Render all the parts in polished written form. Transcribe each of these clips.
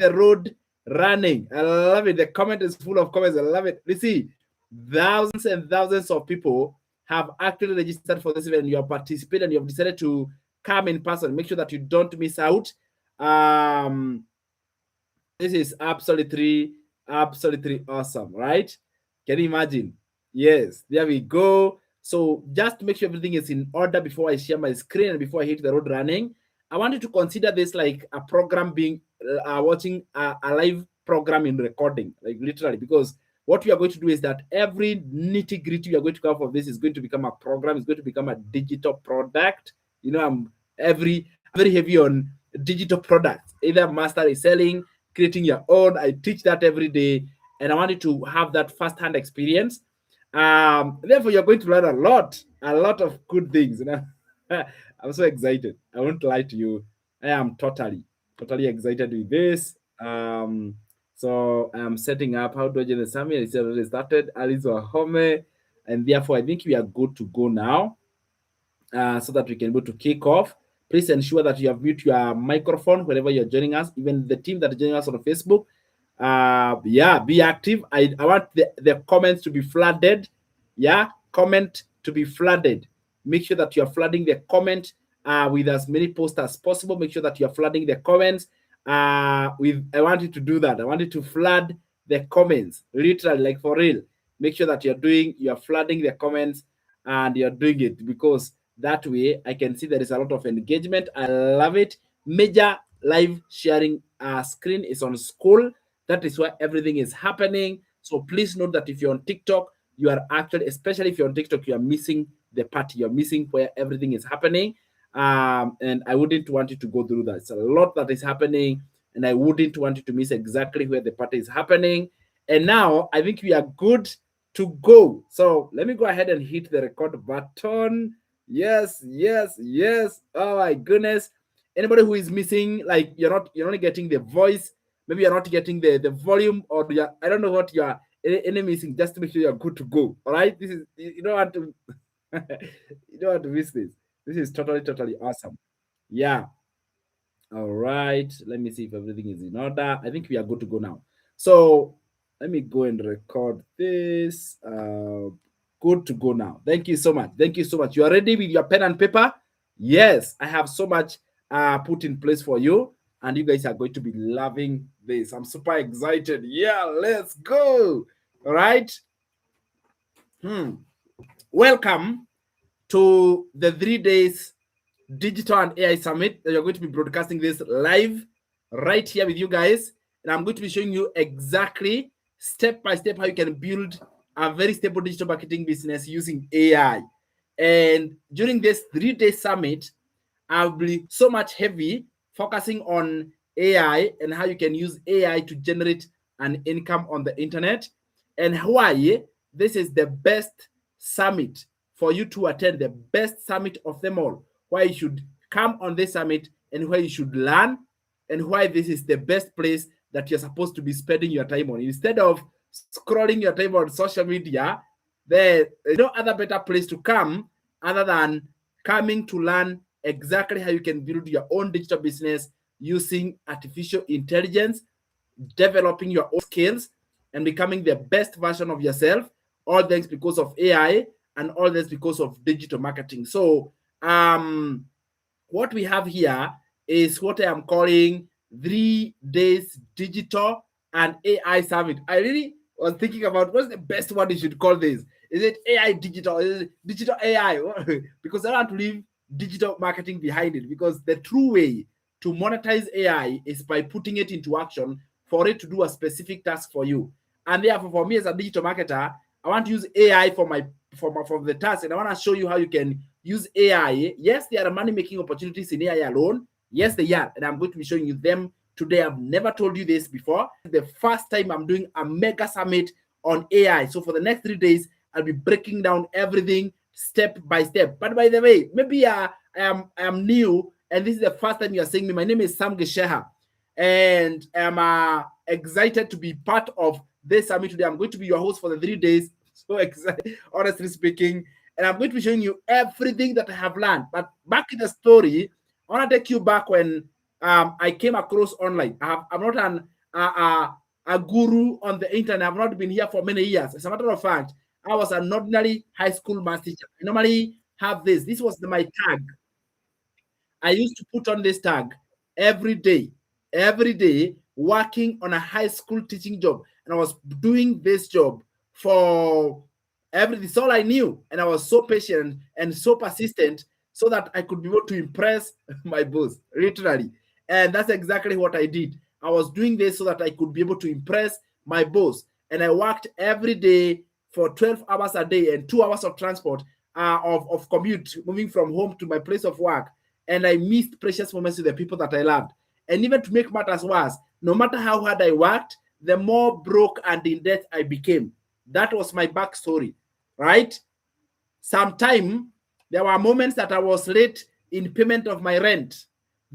the road running. I love it. The comment is full of comments. I love it. You see, thousands and thousands of people have actually registered for this event. You have participated and you have decided to come in person. Make sure that you don't miss out. This is absolutely awesome, right? Can you imagine? Yes, there we go. So just to make sure everything is in order before I share my screen and before I hit the road running, I want you to consider this like a program being watching a live program in recording, like literally, because what we are going to do is that every nitty gritty we are going to cover for this is going to become a program, it's going to become a digital product. You know, I'm very heavy on digital products, either master reselling, creating your own. I teach that every day, and I want you to have that first-hand experience. Therefore, you're going to learn a lot of good things. You know, I'm so excited. I won't lie to you. I am totally excited with this. So I'm setting up. How do I join the summit? It's already started. Alice Wahome, and therefore I think we are good to go now, so that we can go to kick off. Please ensure that you have mute your microphone wherever you're joining us. Even the team that is joining us on Facebook, yeah, be active. I want the comments to be flooded. Yeah, comment to be flooded. Make sure that you're flooding the comment with as many posts as possible. Make sure that you're flooding the comments with. I want you to do that. I want you to flood the comments, literally, like for real. Make sure that you're flooding the comments and you're doing it, because that way I can see there is a lot of engagement. I love it. Major live sharing screen is on school. That is where everything is happening. So please note that if you're on TikTok, you are actually, especially if you're on TikTok, you are missing the party. You're missing where everything is happening. And I wouldn't want you to go through that. It's a lot that is happening, and I wouldn't want you to miss exactly where the party is happening. And now I think we are good to go. So let me go ahead and hit the record button. Yes. Oh my goodness. Anybody who is missing, like you're not getting the voice, maybe you're not getting the volume, or I don't know what you are any missing, just to make sure you're good to go. All right. This is, you don't want to you don't want to miss this. This is totally awesome. Yeah. All right. Let me see if everything is in order. I think we are good to go now. So let me go and record this. Good to go now. Thank you so much. Thank you so much. You are ready with your pen and paper? Yes, I have so much put in place for you, and you guys are going to be loving this. I'm super excited. Yeah, let's go. All right. Welcome to the 3 days Digital and AI Summit. You're going to be broadcasting this live right here with you guys, and I'm going to be showing you exactly step by step how you can build a very stable digital marketing business using AI. And during this 3-day summit, I'll be so much heavy focusing on AI and how you can use AI to generate an income on the internet, and why this is the best summit for you to attend, the best summit of them all, why you should come on this summit and where you should learn, and why this is the best place that you're supposed to be spending your time on. Instead of scrolling your time on social media, there is no other better place to come other than coming to learn exactly how you can build your own digital business using artificial intelligence, developing your own skills, and becoming the best version of yourself. All thanks because of AI, and all this because of digital marketing. So what we have here is what I am calling 3 days digital and AI summit. I really was thinking about what's the best one you should call this. Is it AI digital? Is it digital AI? Because I want to leave digital marketing behind it, because the true way to monetize AI is by putting it into action for it to do a specific task for you. And therefore, for me as a digital marketer, I want to use AI for the task, and I want to show you how you can use AI. Yes, there are money making opportunities in AI alone. Yes, they are, and I'm going to be showing you them today. I've never told you this before. The first time I'm doing a mega summit on AI. So for the next 3 days, I'll be breaking down everything step by step. But by the way, maybe I am new, and this is the first time you are seeing me. My name is Sam Gesheha, and I'm excited to be part of this summit today. I'm going to be your host for the 3 days. So excited, honestly speaking. And I'm going to be showing you everything that I have learned. But back in the story, I want to take you back when I came across online. I'm not a guru on the internet. I've not been here for many years. As a matter of fact, I was an ordinary high school math teacher. I normally have this. This was my tag. I used to put on this tag every day, working on a high school teaching job. And I was doing this job for everything. It's all I knew. And I was so patient and so persistent so that I could be able to impress my boss, literally. And that's exactly what I did. I was doing this so that I could be able to impress my boss. And I worked every day for 12 hours a day and 2 hours of transport, of commute, moving from home to my place of work. And I missed precious moments with the people that I loved. And even to make matters worse, no matter how hard I worked, the more broke and in debt I became. That was my backstory, right? Sometime there were moments that I was late in payment of my rent,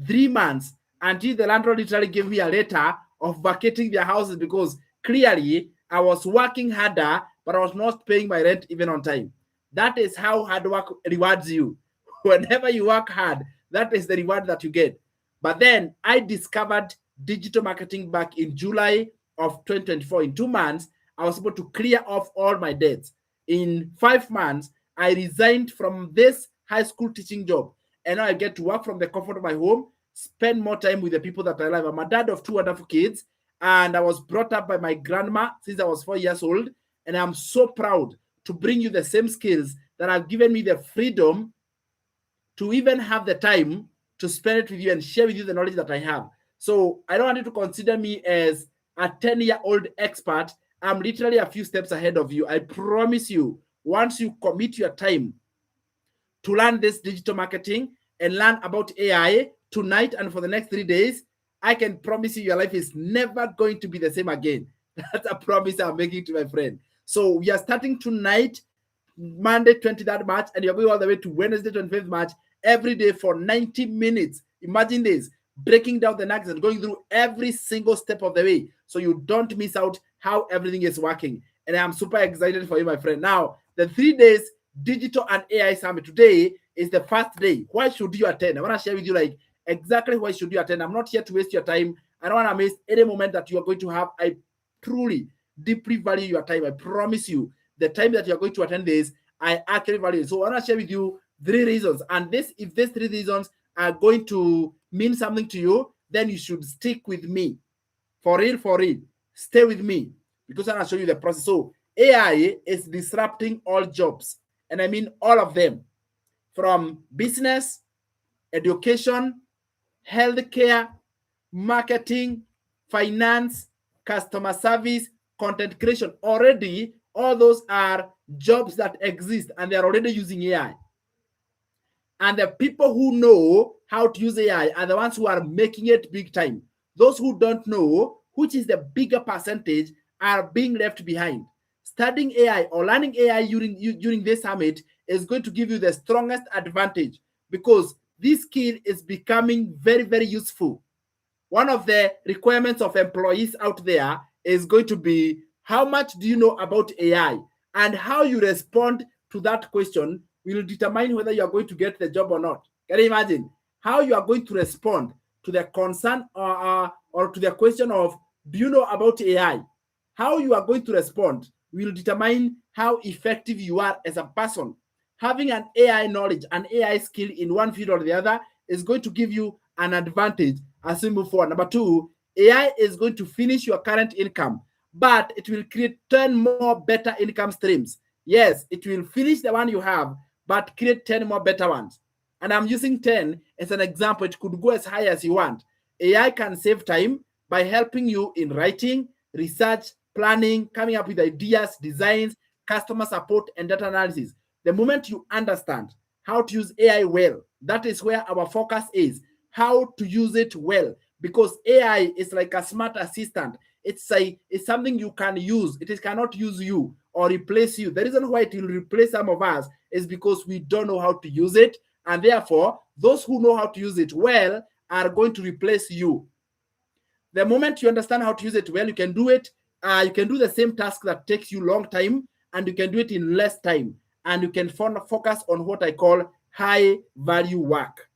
3 months, until the landlord literally gave me a letter of vacating their houses because clearly I was working harder, but I was not paying my rent even on time. That is how hard work rewards you. Whenever you work hard, that is the reward that you get. But then I discovered digital marketing back in July of 2024. In 2 months, I was able to clear off all my debts. In 5 months, I resigned from this high school teaching job. And now I get to work from the comfort of my home, spend more time with the people that I love. I'm a dad of 2 wonderful kids, and I was brought up by my grandma since I was 4 years old. And I'm so proud to bring you the same skills that have given me the freedom to even have the time to spend it with you and share with you the knowledge that I have. So I don't want you to consider me as a 10-year-old expert. I'm literally a few steps ahead of you. I promise you, once you commit your time to learn this digital marketing and learn about AI tonight and for the next 3 days, I can promise you your life is never going to be the same again. That's a promise I'm making to my friend. So we are starting tonight, Monday, 23rd March, and you're going all the way to Wednesday, 25th March, every day for 90 minutes. Imagine this, breaking down the nuggets and going through every single step of the way so you don't miss out how everything is working. And I'm super excited for you, my friend. Now, the 3 days digital and AI summit today is the first day. Why should you attend? I want to share with you like exactly why should you attend. I'm not here to waste your time. I don't want to miss any moment that you are going to have. I truly, deeply value your time. I promise you, the time that you're going to attend this, I actually value it. So I want to share with you 3 reasons. And this, if these 3 reasons are going to mean something to you, then you should stick with me. For real, for real. Stay with me because I'm going to show you the process. So AI is disrupting all jobs. And I mean all of them. From business, education, healthcare, marketing, finance, customer service, content creation. Already, all those are jobs that exist and they're already using AI. And the people who know how to use AI are the ones who are making it big time. Those who don't know, which is the bigger percentage, are being left behind. Studying AI or learning AI during this summit is going to give you the strongest advantage because this skill is becoming very, very useful. One of the requirements of employees out there is going to be how much do you know about AI, and how you respond to that question will determine whether you are going to get the job or not. Can you imagine how you are going to respond to the concern or to the question of do you know about AI? How you are going to respond will determine how effective you are as a person. Having an AI knowledge, an AI skill in one field or the other is going to give you an advantage as we move forward. Number 2, AI is going to finish your current income, but it will create 10 more better income streams. Yes, it will finish the one you have, but create 10 more better ones. And I'm using 10 as an example. It could go as high as you want. AI can save time by helping you in writing, research, planning, coming up with ideas, designs, customer support, and data analysis. The moment you understand how to use AI well, that is where our focus is, how to use it well, because AI is like a smart assistant. It's something you can use. It cannot use you or replace you. The reason why it will replace some of us is because we don't know how to use it, and therefore those who know how to use it well are going to replace you. The moment you understand how to use it well, you can do it. You can do the same task that takes you long time, and you can do it in less time. And you can focus on what I call high value work.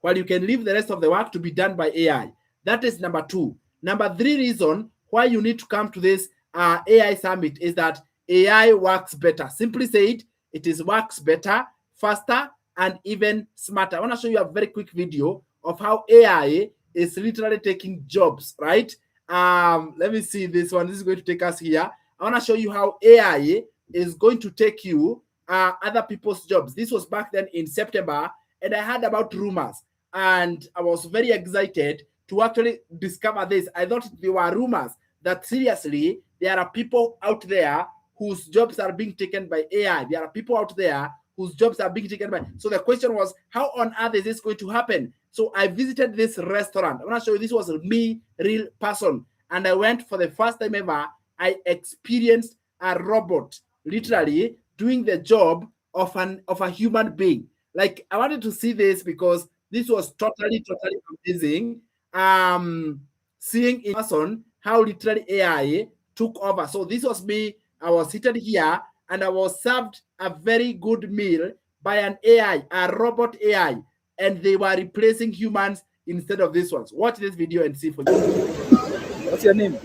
while you can leave the rest of the work to be done by AI. That is number 2. Number 3 reason why you need to come to this AI summit is that AI works better. Simply said, it works better, faster, and even smarter. I want to show you a very quick video of how AI is literally taking jobs, right? Let me see this one. This is going to take us here. I want to show you how AI is going to take you other people's jobs. This was back then in September, and I heard about rumors, and I was very excited to actually discover this. I thought there were rumors that seriously there are people out there whose jobs are being taken by AI. There are people out there whose jobs are being taken by. So the question was, how on earth is this going to happen? So I visited this restaurant. I want to show you, this was me, real person. And I went for the first time ever. I experienced a robot literally doing the job of a human being. Like, I wanted to see this because this was totally amazing. Seeing in person how literally AI took over. So this was me. I was seated here and I was served a very good meal by an AI, a robot AI, and they were replacing humans instead of these ones. Watch this video and see for you. What's your name?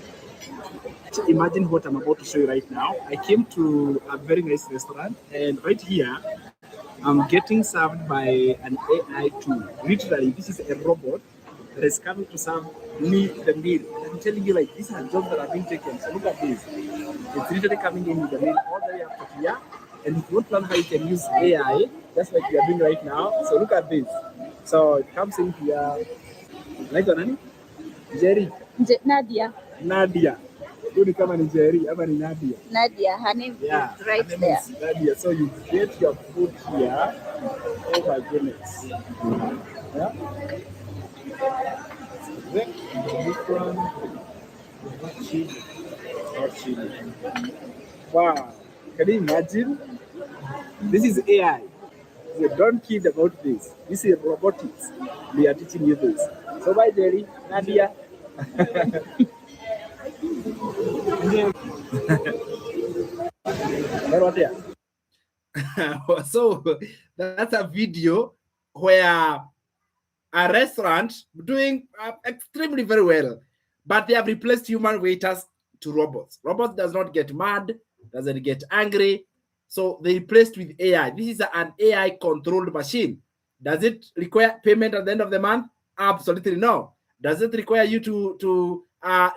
Imagine what I'm about to show you right now. I came to a very nice restaurant, and right here, I'm getting served by an AI tool. Literally, this is a robot that is coming to serve me the meal. I'm telling you, like, these are jobs that are being taken. So look at this. It's literally coming in with the meal all the way up to here. And if you want to learn how you can use AI, just like we are doing right now. So look at this. So it comes in here. Like nani? Jerry. Nadia. Nadia. Good come on, Jerry. I'm Nadia. Nadia, her name is right her name there. Is Nadia. So you get your food here. Oh my goodness. Yeah. This one, not chili. Wow. Can you imagine? This is AI. So don't kid about this. This is robotics. We are teaching you this. So bye, Jerry. Nadia. So that's a video where a restaurant doing extremely very well, but they have replaced human waiters to robots. Robots does not get mad, doesn't get angry, so they replaced with AI. This is an AI controlled machine. Does it require payment at the end of the month? Absolutely no. Does it require you to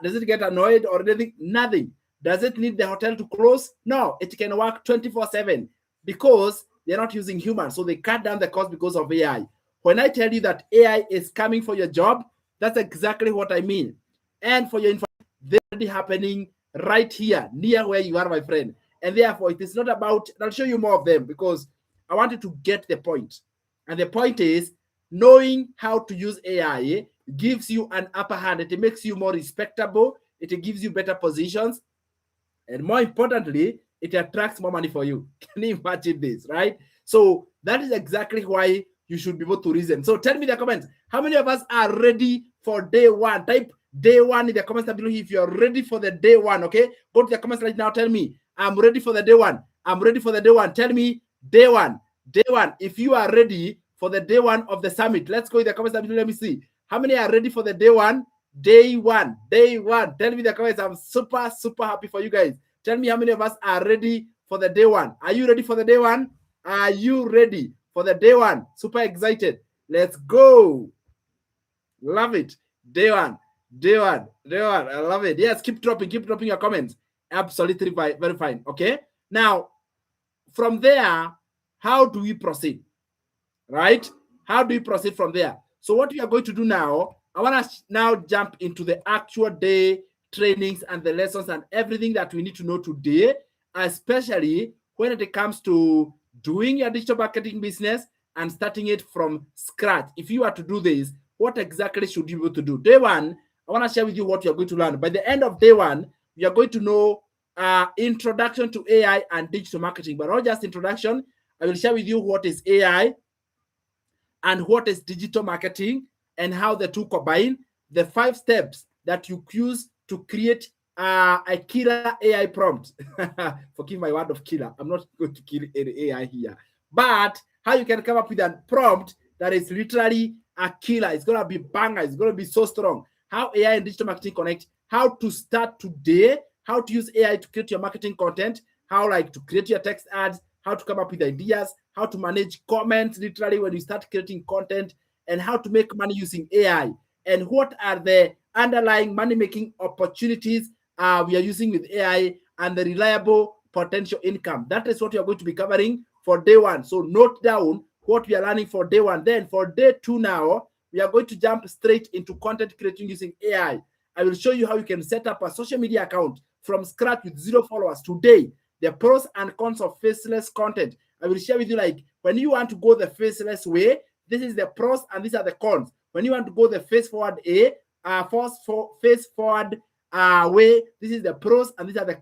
does it get annoyed or anything? Nothing. Does it need the hotel to close? No, it can work 24/7 because they're not using humans, so they cut down the cost because of AI. When I tell you that AI is coming for your job, that's exactly what I mean. And for your information, they're already happening right here, near where you are, my friend. And therefore, it is not about, I'll show you more of them because I wanted to get the point. And the point is, knowing how to use AI gives you an upper hand. It makes you more respectable. It gives you better positions. And more importantly, it attracts more money for you. Can you imagine this, right? So that is exactly why you should be able to reason. So tell me in the comments, how many of us are ready for day one? Type day one in the comments below if you're ready for the day one, okay? Go to the comments right now. Tell me, I'm ready for the day one. I'm ready for the day one. Tell me day one. Day one. If you are ready for the day one of the summit, let's go in the comments below. Let me see. How many are ready for the day one? Day one. Day one. Tell me in the comments. I'm super happy for you guys. Tell me how many of us are ready for the day one. Are you ready for the day one? Are you ready for the day one? Super excited. Let's go. Love it. Day one. Day one. Day one. I love it. Yes, keep dropping your comments. Absolutely very fine. Okay. Now, from there, how do we proceed? Right? How do we proceed from there? So what we are going to do now, I want to now jump into the actual day trainings and the lessons and everything that we need to know today, especially when it comes to doing your digital marketing business and starting it from scratch. If you are to do this, what exactly should you be able to do? Day one, I want to share with you what you're going to learn. By the end of day one, you're going to know introduction to AI and digital marketing, but not just introduction. I will share with you what is AI and what is digital marketing and how the two combine, the 5 steps that you use to create a killer AI prompt. Forgive my word of killer. I'm not going to kill any AI here. But how you can come up with a prompt that is literally a killer. It's going to be banger. It's going to be so strong. How AI and digital marketing connect. How to start today. How to use AI to create your marketing content. How like to create your text ads. How to come up with ideas. How to manage comments literally when you start creating content. And how to make money using AI. And what are the underlying money-making opportunities we are using with AI and the reliable potential income. That is what we are going to be covering for day one. So note down what we are learning for day one. Then for day two now, we are going to jump straight into content creating using AI. I will show you how you can set up a social media account from scratch with 0 followers today. The pros and cons of faceless content. I will share with you like when you want to go the faceless way, this is the pros and these are the cons. When you want to go the face forward face forward way, this is the pros and these are the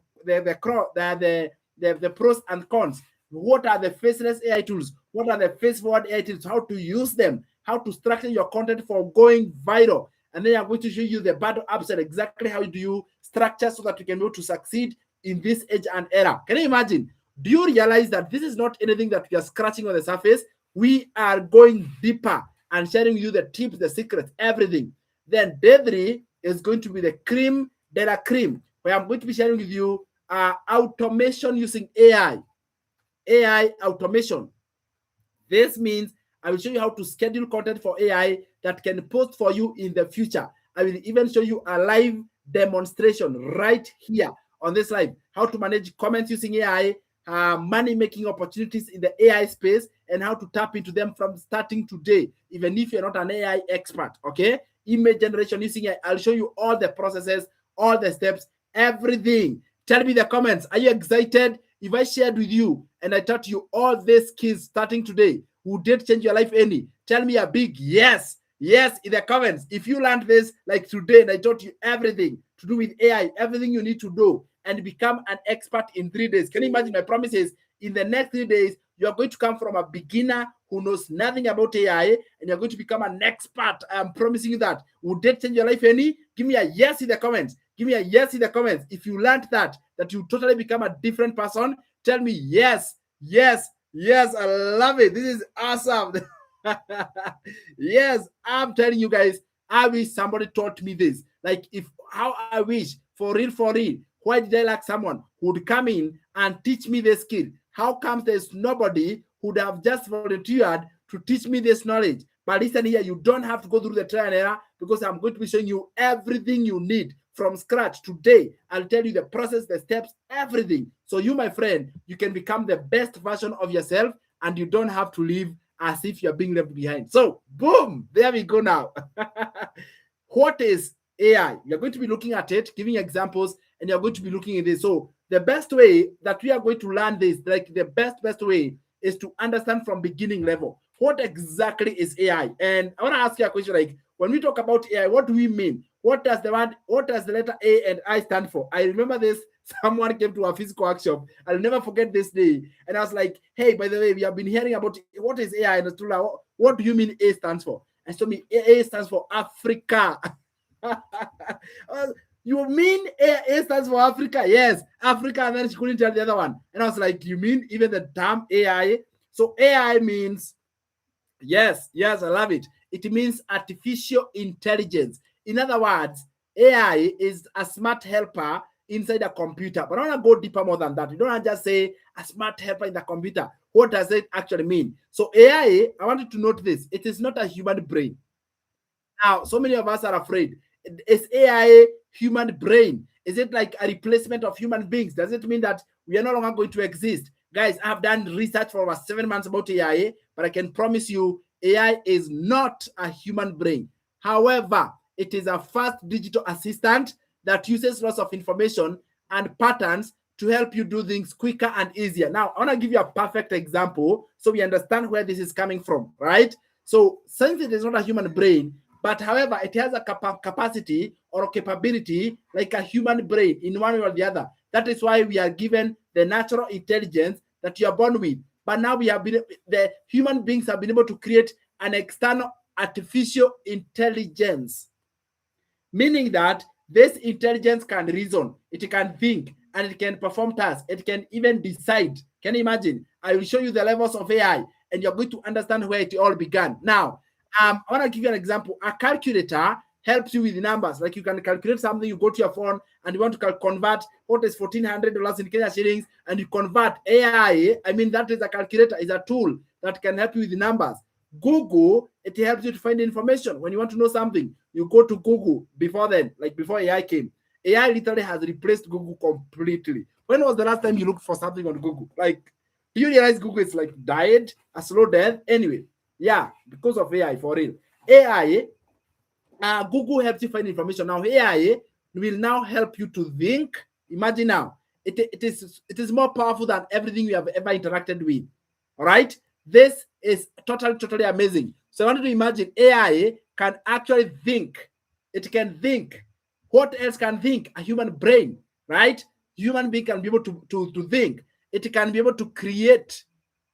pros and cons. What are the faceless AI tools? What are the face forward AI tools? How to use them? How to structure your content for going viral? And then I'm going to show you the battle upside, exactly how do you structure so that you can be able to succeed in this age and era. Can you imagine? Do you realize that this is not anything that we are scratching on the surface? We are going deeper and sharing you the tips, the secrets, everything. Then day 3 is going to be the cream de la cream, where I'm going to be sharing with you automation using AI. AI automation. This means I will show you how to schedule content for AI that can post for you in the future. I will even show you a live demonstration right here on this live, how to manage comments using AI, money-making opportunities in the AI space, and how to tap into them from starting today, even if you're not an AI expert, okay? Image generation using AI. I'll show you all the processes, all the steps, everything. Tell me in the comments, are you excited? If I shared with you and I taught you all these skills starting today, would it change your life any? Tell me a big yes. Yes, in the comments. If you learned this like today and I taught you everything to do with AI, everything you need to do and become an expert in 3 days. Can you imagine my promise is in the next 3 days, you are going to come from a beginner who knows nothing about AI and you're going to become an expert. I am promising you that. Would that change your life any? Give me a yes in the comments. Give me a yes in the comments. If you learned that you totally become a different person, tell me yes, yes, yes. I love it. This is awesome. Yes, I'm telling you guys, I wish somebody taught me this. Like, how I wish for real, why did I like someone who would come in and teach me this skill? How comes there's nobody who would have just volunteered to teach me this knowledge? But listen here, you don't have to go through the trial and error because I'm going to be showing you everything you need from scratch today. I'll tell you the process, the steps, everything. So you, my friend, you can become the best version of yourself and you don't have to live as if you're being left behind. So boom, there we go now. What is AI? You're going to be looking at it, giving examples, and you're going to be looking at this. So the best way that we are going to learn this, like the best way is to understand from beginning level. What exactly is AI? And I want to ask you a question like, when we talk about AI, what do we mean? What does the letter A and I stand for? I remember this. Someone came to a physical workshop. I'll never forget this day. And I was like, hey, by the way, we have been hearing about what is AI. And what do you mean A stands for? And so me, A stands for Africa. You mean A stands for Africa? Yes, Africa. And then she couldn't tell the other one. And I was like, you mean even the term AI? So AI means, yes, I love it. It means artificial intelligence. In other words, AI is a smart helper inside a computer. But I want to go deeper more than that. You don't want to just say a smart helper in the computer. What does it actually mean? So AI, I want you to note this. It is not a human brain. Now, so many of us are afraid. Is AI human brain? Is it like a replacement of human beings? Does it mean that we are no longer going to exist? Guys, I've done research for over 7 months about AI, but I can promise you AI is not a human brain. However, it is a fast digital assistant that uses lots of information and patterns to help you do things quicker and easier. Now, I want to give you a perfect example so we understand where this is coming from, right? So, since it is not a human brain, but however, it has a capacity or a capability like a human brain in one way or the other. That is why we are given the natural intelligence that you are born with. But now the human beings have been able to create an external artificial intelligence, meaning that this intelligence can reason, it can think, and it can perform tasks. It can even decide. Can you imagine? I will show you the levels of AI, and you're going to understand where it all began. Now, I want to give you an example. A calculator helps you with the numbers. Like you can calculate something, you go to your phone and you want to convert what is $1,400 in Kenya shillings, and you convert. AI, I mean, that is a calculator, is a tool that can help you with the numbers. Google, it helps you to find information. When you want to know something, you go to Google. Before then, like before AI came, AI literally has replaced Google completely. When was the last time you looked for something on Google? Like, do you realize Google is like died, a slow death? Anyway, yeah, because of AI, for real. AI, Google helps you find information. Now, AI will now help you to think. Imagine now, it is more powerful than everything we have ever interacted with. All right, this is totally amazing. So I wanted to imagine AI can actually think. It can think. What else can think? A human brain, right? Human being can be able to think. It can be able to create.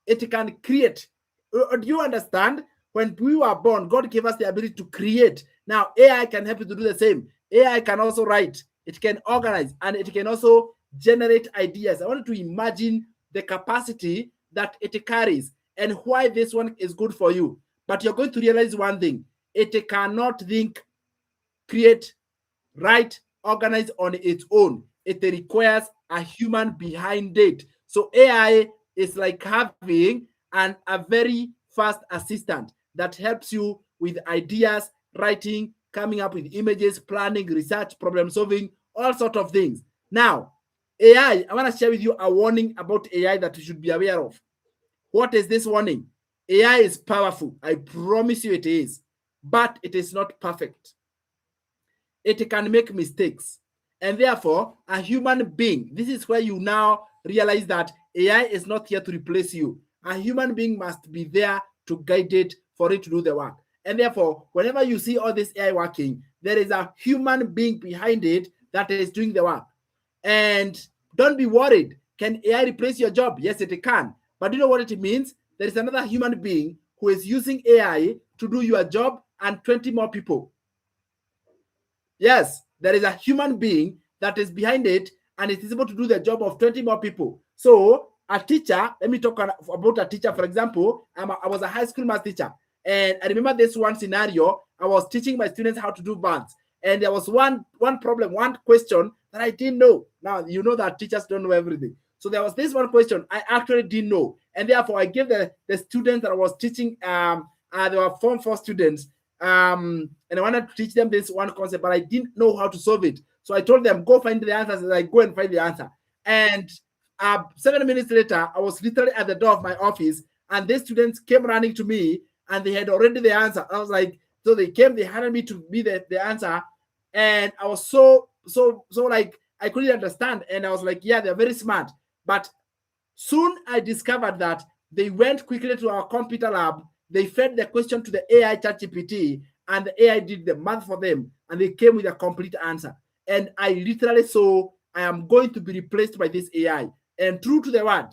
It can create. Do you understand? When we were born, God gave us the ability to create. Now, AI can help you to do the same. AI can also write, it can organize, and it can also generate ideas. I wanted to imagine the capacity that it carries and why this one is good for you. But you're going to realize one thing: it cannot think, create, write, organize on its own. It requires a human behind it. So AI is like having a very fast assistant that helps you with ideas, writing, coming up with images, planning, research, problem solving, all sort of things. Now, AI, I want to share with you a warning about AI that you should be aware of. What is this warning? AI is powerful. I promise you it is, but it is not perfect. It can make mistakes. And therefore, a human being, this is where you now realize that AI is not here to replace you. A human being must be there to guide it for it to do the work. And therefore, whenever you see all this AI working, there is a human being behind it that is doing the work. And don't be worried. Can AI replace your job? Yes, it can. But do you know what it means? There is another human being who is using AI to do your job and 20 more people. Yes, there is a human being that is behind it, and it is able to do the job of 20 more people. So a teacher, let me talk about a teacher. For example, I was a high school math teacher, and I remember this one scenario. I was teaching my students how to do maths, and there was one problem, one question that I didn't know. Now, you know that teachers don't know everything. So there was this one question I actually didn't know, and therefore I gave the students that I was teaching, they were Form 4 students, and I wanted to teach them this one concept, but I didn't know how to solve it. So I told them, go find the answers, and I go and find the answer. And 7 minutes later, I was literally at the door of my office, and these students came running to me, and they had already the answer. I was like, so they came, they handed me to be the answer, and I was so like, I couldn't understand, and I was like, yeah, they're very smart. But soon I discovered that they went quickly to our computer lab, they fed the question to the AI ChatGPT, and the AI did the math for them, and they came with a complete answer. And I literally saw I am going to be replaced by this AI. And true to the word,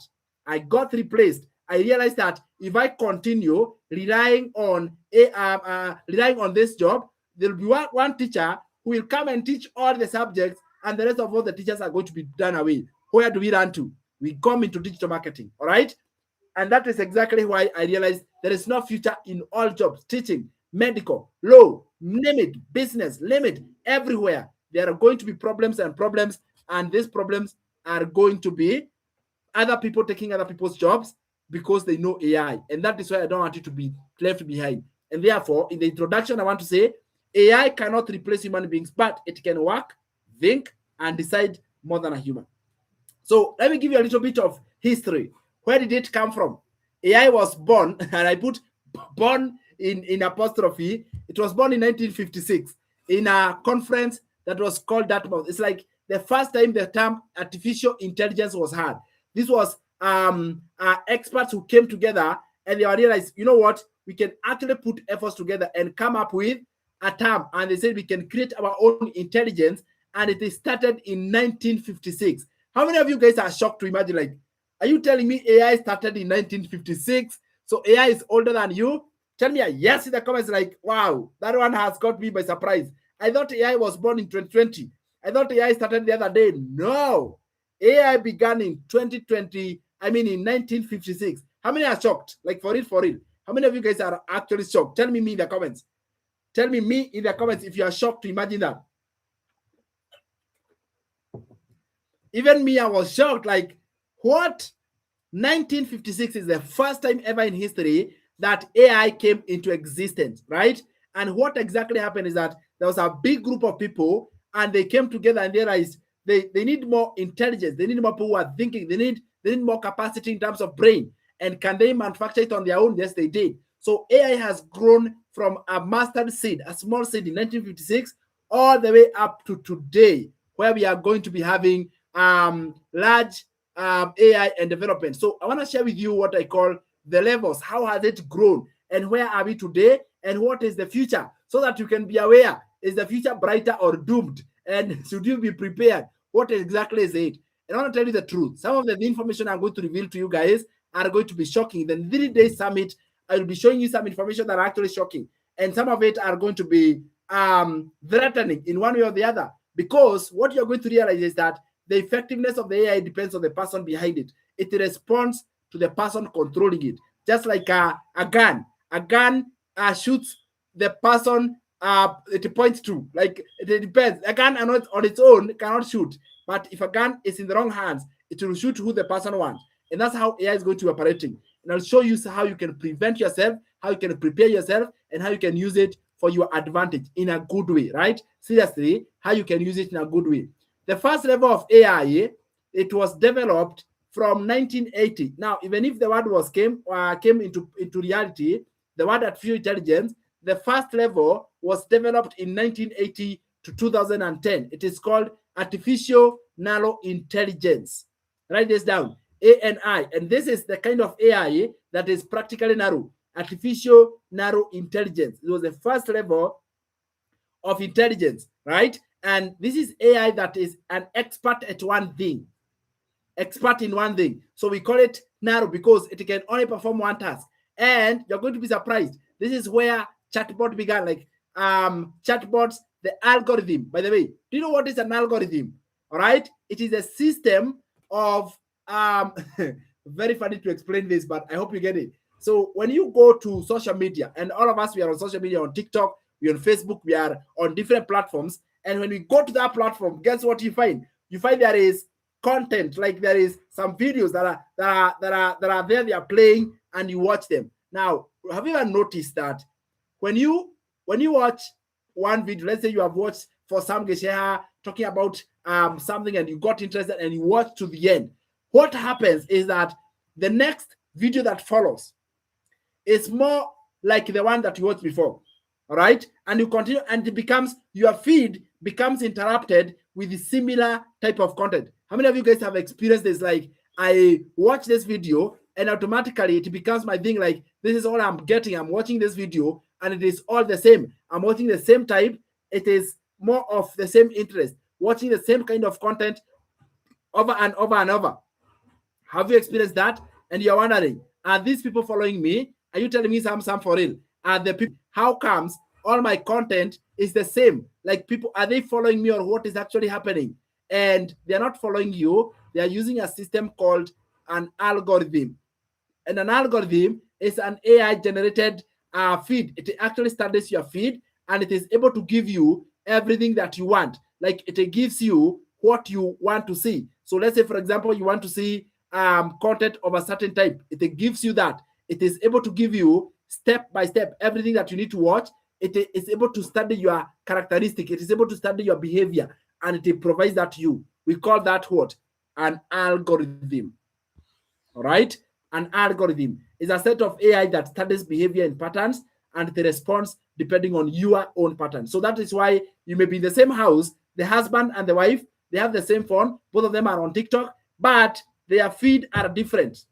I got replaced. I realized that if I continue relying on this job, there will be one teacher who will come and teach all the subjects, and the rest of all the teachers are going to be done away. Where do we run to? We come into digital marketing, all right? And that is exactly why I realized there is no future in all jobs: teaching, medical, law, name it, business, name it, everywhere. There are going to be problems, and these problems are going to be other people taking other people's jobs because they know AI. And that is why I don't want you to be left behind. And therefore, in the introduction, I want to say AI cannot replace human beings, but it can work, think, and decide more than a human. So let me give you a little bit of history. Where did it come from? AI was born, and I put born in apostrophe. It was born in 1956 in a conference that was called Dartmouth. It's like the first time the term artificial intelligence was heard. This was experts who came together, and they realized, you know what, we can actually put efforts together and come up with a term. And they said we can create our own intelligence, and it is started in 1956. How many of you guys are shocked to imagine, like, are you telling me AI started in 1956? So AI is older than you? Tell me a yes in the comments, like, wow, that one has got me by surprise. I thought AI was born in 2020. I thought AI started the other day. No. AI began in 2020, in 1956. How many are shocked? Like, for real, for real. How many of you guys are actually shocked? Tell me in the comments. Tell me in the comments if you are shocked to imagine that. Even me, I was shocked. Like, what? 1956 is the first time ever in history that AI came into existence, right? And what exactly happened is that there was a big group of people and they came together and they realized they need more intelligence. They need more people who are thinking. They need more capacity in terms of brain. And can they manufacture it on their own? Yes, they did. So AI has grown from a mustard seed, a small seed in 1956, all the way up to today, where we are going to be having large AI and development. So I want to share with you what I call the levels. How has it grown? And where are we today? And what is the future? So that you can be aware. Is the future brighter or doomed? And should you be prepared? What exactly is it? And I want to tell you the truth. Some of the information I'm going to reveal to you guys are going to be shocking. The 3-day summit, I will be showing you some information that are actually shocking. And some of it are going to be threatening in one way or the other. Because what you're going to realize is that the effectiveness of the AI depends on the person behind it. It responds to the person controlling it. Just like a gun. A gun shoots the person it points to. Like, it depends. A gun on its own cannot shoot. But if a gun is in the wrong hands, it will shoot who the person wants. And that's how AI is going to be operating. And I'll show you how you can prevent yourself, how you can prepare yourself, and how you can use it for your advantage in a good way, right? Seriously, how you can use it in a good way. The first level of AI, it was developed from 1980. Now, even if the word came into reality, the word artificial intelligence, the first level was developed in 1980 to 2010. It is called artificial narrow intelligence. Write this down, ANI. And this is the kind of AI that is practically narrow, artificial narrow intelligence. It was the first level of intelligence, right? And this is AI that is an expert at one thing, expert in one thing. So we call it narrow because it can only perform one task. And you're going to be surprised. This is where chatbot began, like chatbots, the algorithm. By the way, do you know what is an algorithm? All right, it is a system of very funny to explain this, but I hope you get it. So when you go to social media, and all of us, we are on social media, on TikTok, we're on Facebook, we are on different platforms. And when we go to that platform, guess what you find? You find there is content, like there is some videos that are there, they are playing, and you watch them. Now, have you ever noticed that when you watch one video, let's say you have watched for Sam Gesheha talking about something and you got interested and you watch to the end, what happens is that the next video that follows is more like the one that you watched before. All right, and you continue, and it becomes, your feed becomes interrupted with the similar type of content. How many of you guys have experienced this? Like, I watch this video and automatically it becomes my thing. Like, this is all I'm getting. I'm watching this video and it is all the same. I'm watching the same type. It is more of the same interest, watching the same kind of content over and over and over. Have you experienced that? And you're wondering, are these people following me? Are you telling me some for real? Are the people, how comes all my content is the same? Like, people, are they following me, or what is actually happening? And they're not following you. They are using a system called an algorithm. And an algorithm is an AI generated feed. It actually studies your feed and it is able to give you everything that you want. Like, it gives you what you want to see. So let's say, for example, you want to see content of a certain type. It gives you that. It is able to give you step by step everything that you need to watch. It is able to study your characteristic. It is able to study your behavior, and it provides that to you. We call that what? An algorithm. All right? An algorithm is a set of AI that studies behavior and patterns, and it responds depending on your own pattern. So that is why you may be in the same house, the husband and the wife, they have the same phone, both of them are on TikTok, but their feed are different.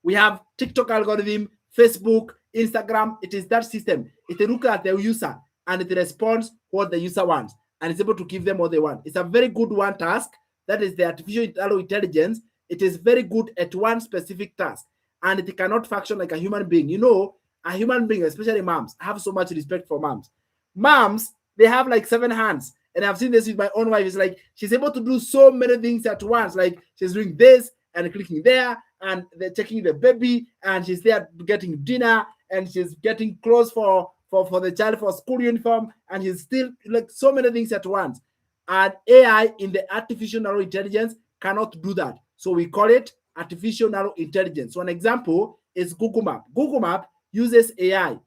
We have TikTok algorithm, Facebook, Instagram. It is that system. It looks at the user and it responds what the user wants, and it's able to give them what they want. It's a very good one task. That is the artificial intelligence. It is very good at one specific task, and it cannot function like a human being. You know, a human being, especially moms, I have so much respect for moms. Moms, they have like 7 hands. And I've seen this with my own wife. It's like she's able to do so many things at once. Like, she's doing this and clicking there, and they're checking the baby, and she's there getting dinner, and she's getting clothes for the child for school uniform, and she's still like so many things at once. And AI in the artificial narrow intelligence cannot do that. So we call it artificial narrow intelligence. So an example is Google Map. Google Map uses AI.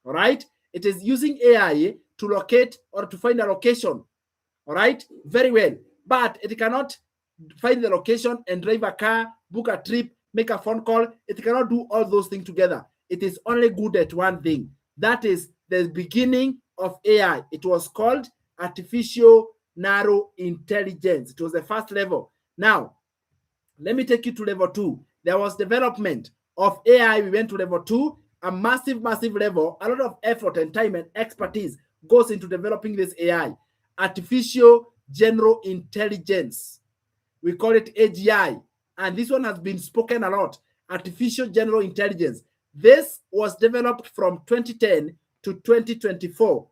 All right. It is using AI to locate or to find a location. All right. Very well. But it cannot find the location and drive a car, book a trip, make a phone call. It cannot do all those things together. It is only good at one thing. That is the beginning of AI. It was called artificial narrow intelligence. It was the first level. Now, let me take you to level 2. There was development of AI. We went to level 2, a massive level. A lot of effort and time and expertise goes into developing this AI, artificial general intelligence. We call it AGI, and this one has been spoken a lot, artificial general intelligence. This was developed from 2010 to 2024.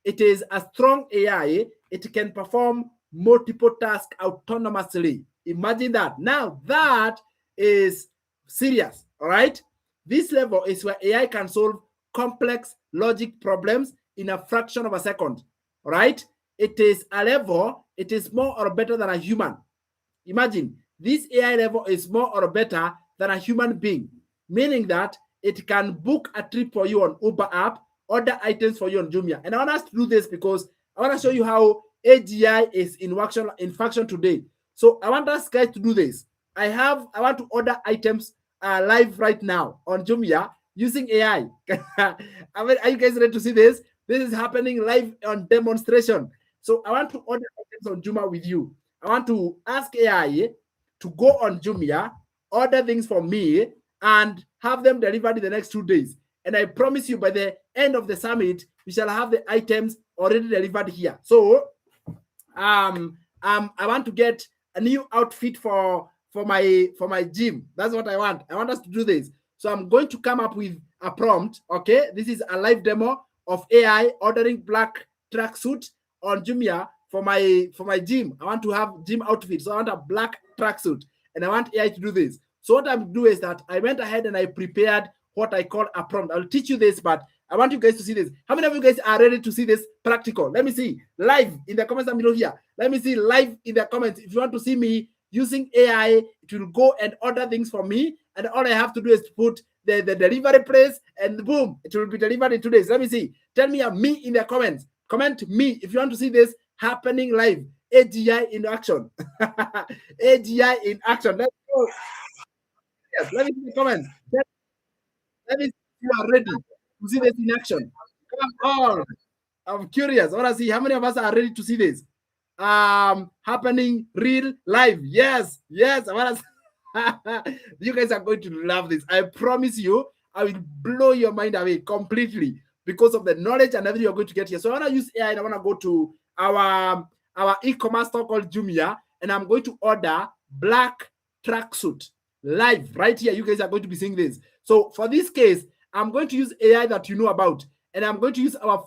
It is a strong AI. It can perform multiple tasks autonomously. Imagine that. Now that is serious, all right? This level is where AI can solve complex logic problems in a fraction of a second, all right? It is a level, it is more or better than a human. Imagine, this AI level is more or better than a human being, meaning that it can book a trip for you on Uber app, order items for you on Jumia. And I want us to do this because I want to show you how AGI is in function today. So I want us guys to do this. I want to order items live right now on Jumia using AI. Are you guys ready to see this? This is happening live on demonstration. So I want to order items on Jumia with you. I want to ask AI to go on Jumia, order things for me, and have them delivered in the next 2 days. And I promise you, by the end of the summit, we shall have the items already delivered here. So, I want to get a new outfit for my gym. That's what I want. I want us to do this. So I'm going to come up with a prompt. Okay, this is a live demo of AI ordering black tracksuit on Jumia for my gym. I want to have gym outfit, so I want a black tracksuit, and I want AI to do this. So what I'm doing is that I went ahead and I prepared what I call a prompt. I'll teach you this, but I want you guys to see this. How many of you guys are ready to see this practical? Let me see live in the comments below here. Let me see live in the comments. If you want to see me using AI, it will go and order things for me, and all I have to do is put the delivery place, and boom, it will be delivered in 2 days. Let me see. Tell me a me in the comments. Comment me if you want to see this happening live. AGI in action. AGI in action. Let's go. Yes, let me see the comments. Let me see if you are ready to see this in action. Come on. I'm curious. I want to see how many of us are ready to see this happening real live. Yes, I want to you guys are going to love this. I promise you, I will blow your mind away completely because of the knowledge and everything you're going to get here. So I want to use AI and I want to go to our e-commerce store called Jumia, and I'm going to order black tracksuit live right here. You guys are going to be seeing this. So for this case, I'm going to use AI that you know about, and I'm going to use our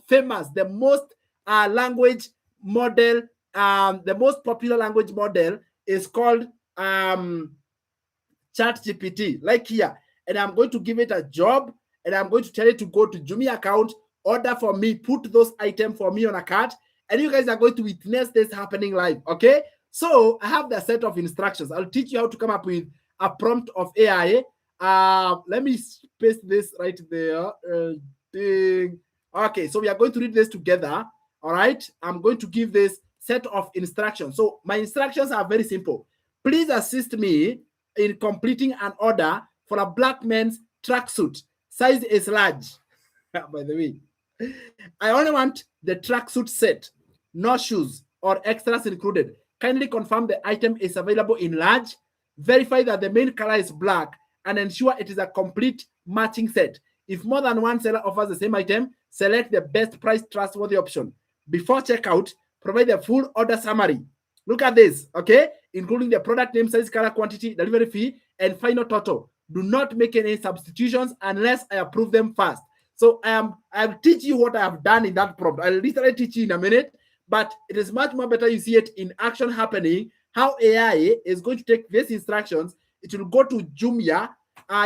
famous, the most language model, the most popular language model is called ChatGPT, like here. And I'm going to give it a job, and I'm going to tell it to go to Jumia account, order for me, put those items for me on a cart, and you guys are going to witness this happening live, okay? So I have the set of instructions. I'll teach you how to come up with a prompt of AI. Let me paste this right there. Okay, so we are going to read this together. All right, I'm going to give this set of instructions. So my instructions are very simple. Please assist me in completing an order for a black man's tracksuit. Size is large. By the way, I only want the tracksuit set, no shoes or extras included. Kindly confirm the item is available in large. Verify that the main color is black and ensure it is a complete matching set. If more than one seller offers the same item, select the best price trustworthy option. Before checkout, provide the full order summary. Look at this, okay? Including the product name, size, color, quantity, delivery fee, and final total. Do not make any substitutions unless I approve them first. So I'll teach you what I have done in that prompt. I'll literally teach you in a minute, but it is much more better you see it in action happening how AI is going to take these instructions. It will go to Jumia.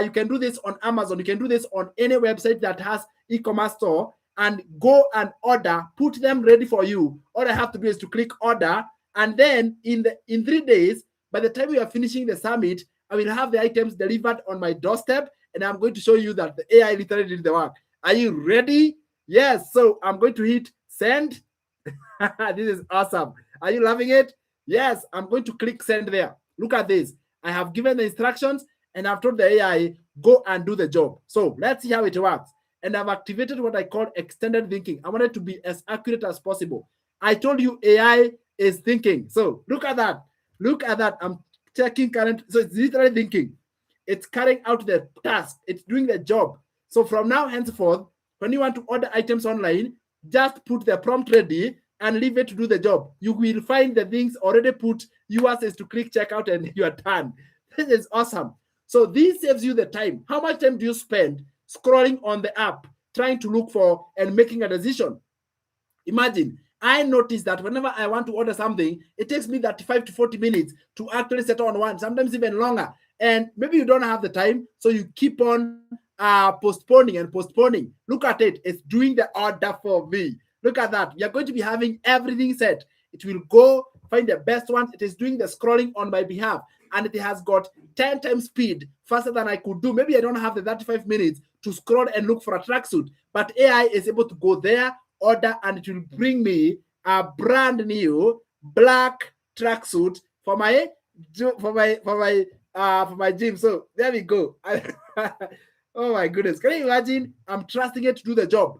You can do this on Amazon. You can do this on any website that has e-commerce store, and go and order, put them ready for you. All I have to do is to click order, and then in 3 days, by the time we are finishing the summit, I will have the items delivered on my doorstep, and I'm going to show you that the AI literally did the work. Are you ready? Yes. So I'm going to hit send. This is awesome. Are you loving it? Yes. I'm going to click send there. Look at this. I have given the instructions and I've told the AI, go and do the job. So let's see how it works. And I've activated what I call extended thinking. I want it to be as accurate as possible. I told you AI is thinking. So look at that. Look at that. I'm checking current. So it's literally thinking. It's carrying out the task. It's doing the job. So from now henceforth, when you want to order items online, just put the prompt ready and leave it to do the job. You will find the things already put. Yours is to click checkout and you are done. This is awesome. So this saves you the time. How much time do you spend scrolling on the app, trying to look for and making a decision? Imagine, I noticed that whenever I want to order something, it takes me 35 to 40 minutes to actually settle on one, sometimes even longer. And maybe you don't have the time, so you keep on postponing and postponing. Look at it. It's doing the order for me. Look at that. We are going to be having everything set. It will go find the best ones. It is doing the scrolling on my behalf, and it has got 10 times speed faster than I could do. Maybe I don't have the 35 minutes to scroll and look for a tracksuit, but AI is able to go there, order, and it will bring me a brand new black tracksuit for my gym. So there we go. Oh my goodness. Can you imagine? I'm trusting it to do the job.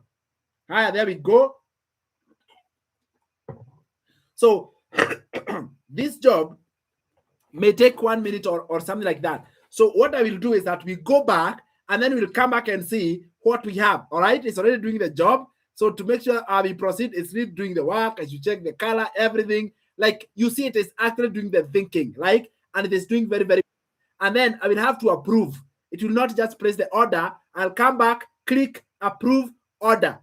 There we go. So this job may take 1 minute or something like that. So what I will do is that we go back and then we'll come back and see what we have. All right. It's already doing the job. So to make sure we proceed, it's really doing the work. As you check the color, everything, like you see, it is actually doing the thinking, like, and it is doing very, very. And then I will have to approve. It will not just place the order. I'll come back, click approve order.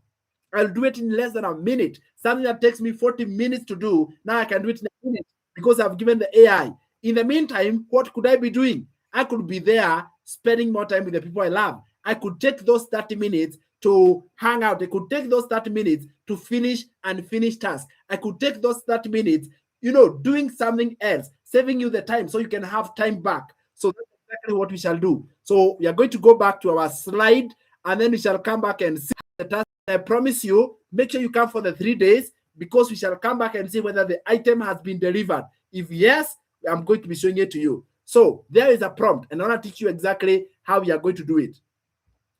I'll do it in less than a minute. Something that takes me 40 minutes to do, now I can do it in a minute because I've given the AI. In the meantime, what could I be doing? I could be there spending more time with the people I love. I could take those 30 minutes to hang out. I could take those 30 minutes to finish tasks. I could take those 30 minutes, doing something else, saving you the time so you can have time back. So that's exactly what we shall do. So we are going to go back to our slide and then we shall come back and see the task. I promise you, make sure you come for the 3 days because we shall come back and see whether the item has been delivered. If yes, I'm going to be showing it to you. So there is a prompt and I want to teach you exactly how we are going to do it.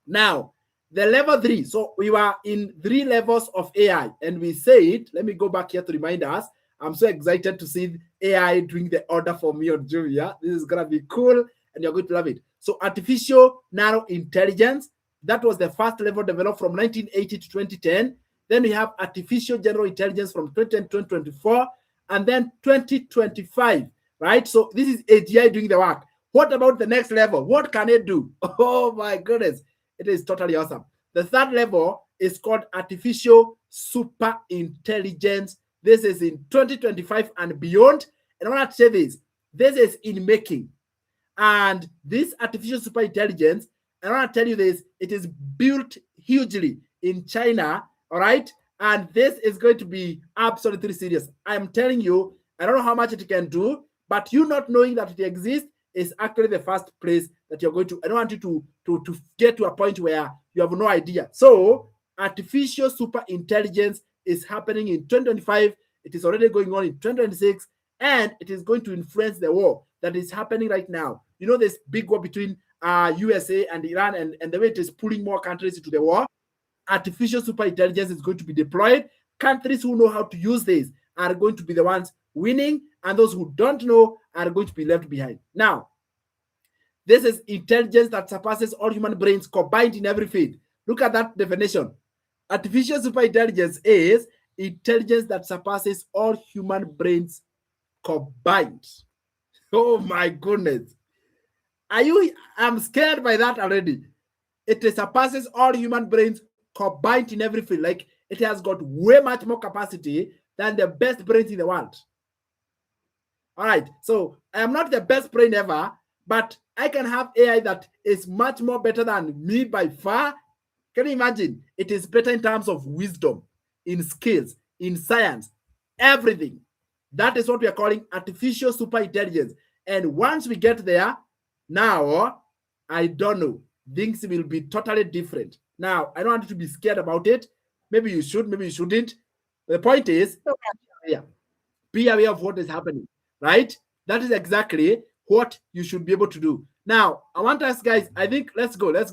Now, the level 3. So we were in 3 levels of AI and we said, let me go back here to remind us. I'm so excited to see AI doing the order for me on Jumia. This is going to be cool and you're going to love it. So artificial narrow intelligence, that was the first level developed from 1980 to 2010. Then we have artificial general intelligence from 2010 to 2024 and then 2025, right? So this is AGI doing the work. What about the next level? What can it do? Oh my goodness. It is totally awesome. The third level is called artificial super intelligence. This is in 2025 and beyond. And I want to say this is in making. And this artificial super intelligence, I want to tell you this, it is built hugely in China, all right? And this is going to be absolutely serious. I'm telling you, I don't know how much it can do, but you not knowing that it exists is actually the first place that you're going to. I don't want you to get to a point where you have no idea. So artificial super intelligence is happening in 2025. It is already going on in 2026, and it is going to influence the war that is happening right now. You know, this big war between USA and Iran, and the way it is pulling more countries into the war. Artificial super intelligence is going to be deployed. Countries who know how to use this are going to be the ones winning, and those who don't know are going to be left behind. Now, this is intelligence that surpasses all human brains combined in every field. Look at that definition. Artificial super intelligence is intelligence that surpasses all human brains combined. Oh my goodness. I'm scared by that already. It surpasses all human brains combined in every field. Like, it has got way much more capacity than the best brains in the world. All right. So I am not the best brain ever, but I can have AI that is much more better than me by far. Can you imagine? It is better in terms of wisdom, in skills, in science, everything. That is what we are calling artificial super intelligence. And once we get there, now, I don't know, things will be totally different. Now, I don't want you to be scared about it. Maybe you should, maybe you shouldn't. The point is, yeah, be aware of what is happening, right? That is exactly what you should be able to do. Now, I want us guys, I think let's go. Let's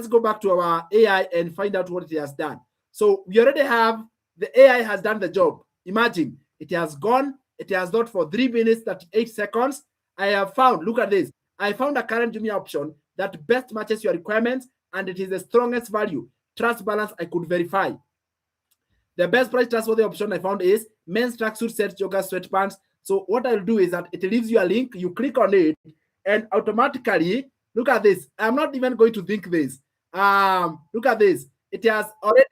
go back to our AI and find out what it has done. So we already have the AI has done the job. Imagine it has gone, it has not for 3 minutes, 38 seconds. I have found, look at this. I found a current Jumia option that best matches your requirements and it is the strongest value. Trust balance, I could verify. The best price trustworthy option I found is men's tracksuit set, yoga sweatpants. So what I'll do is that it leaves you a link, you click on it, and automatically, look at this. I'm not even going to think this. Look at this. It has already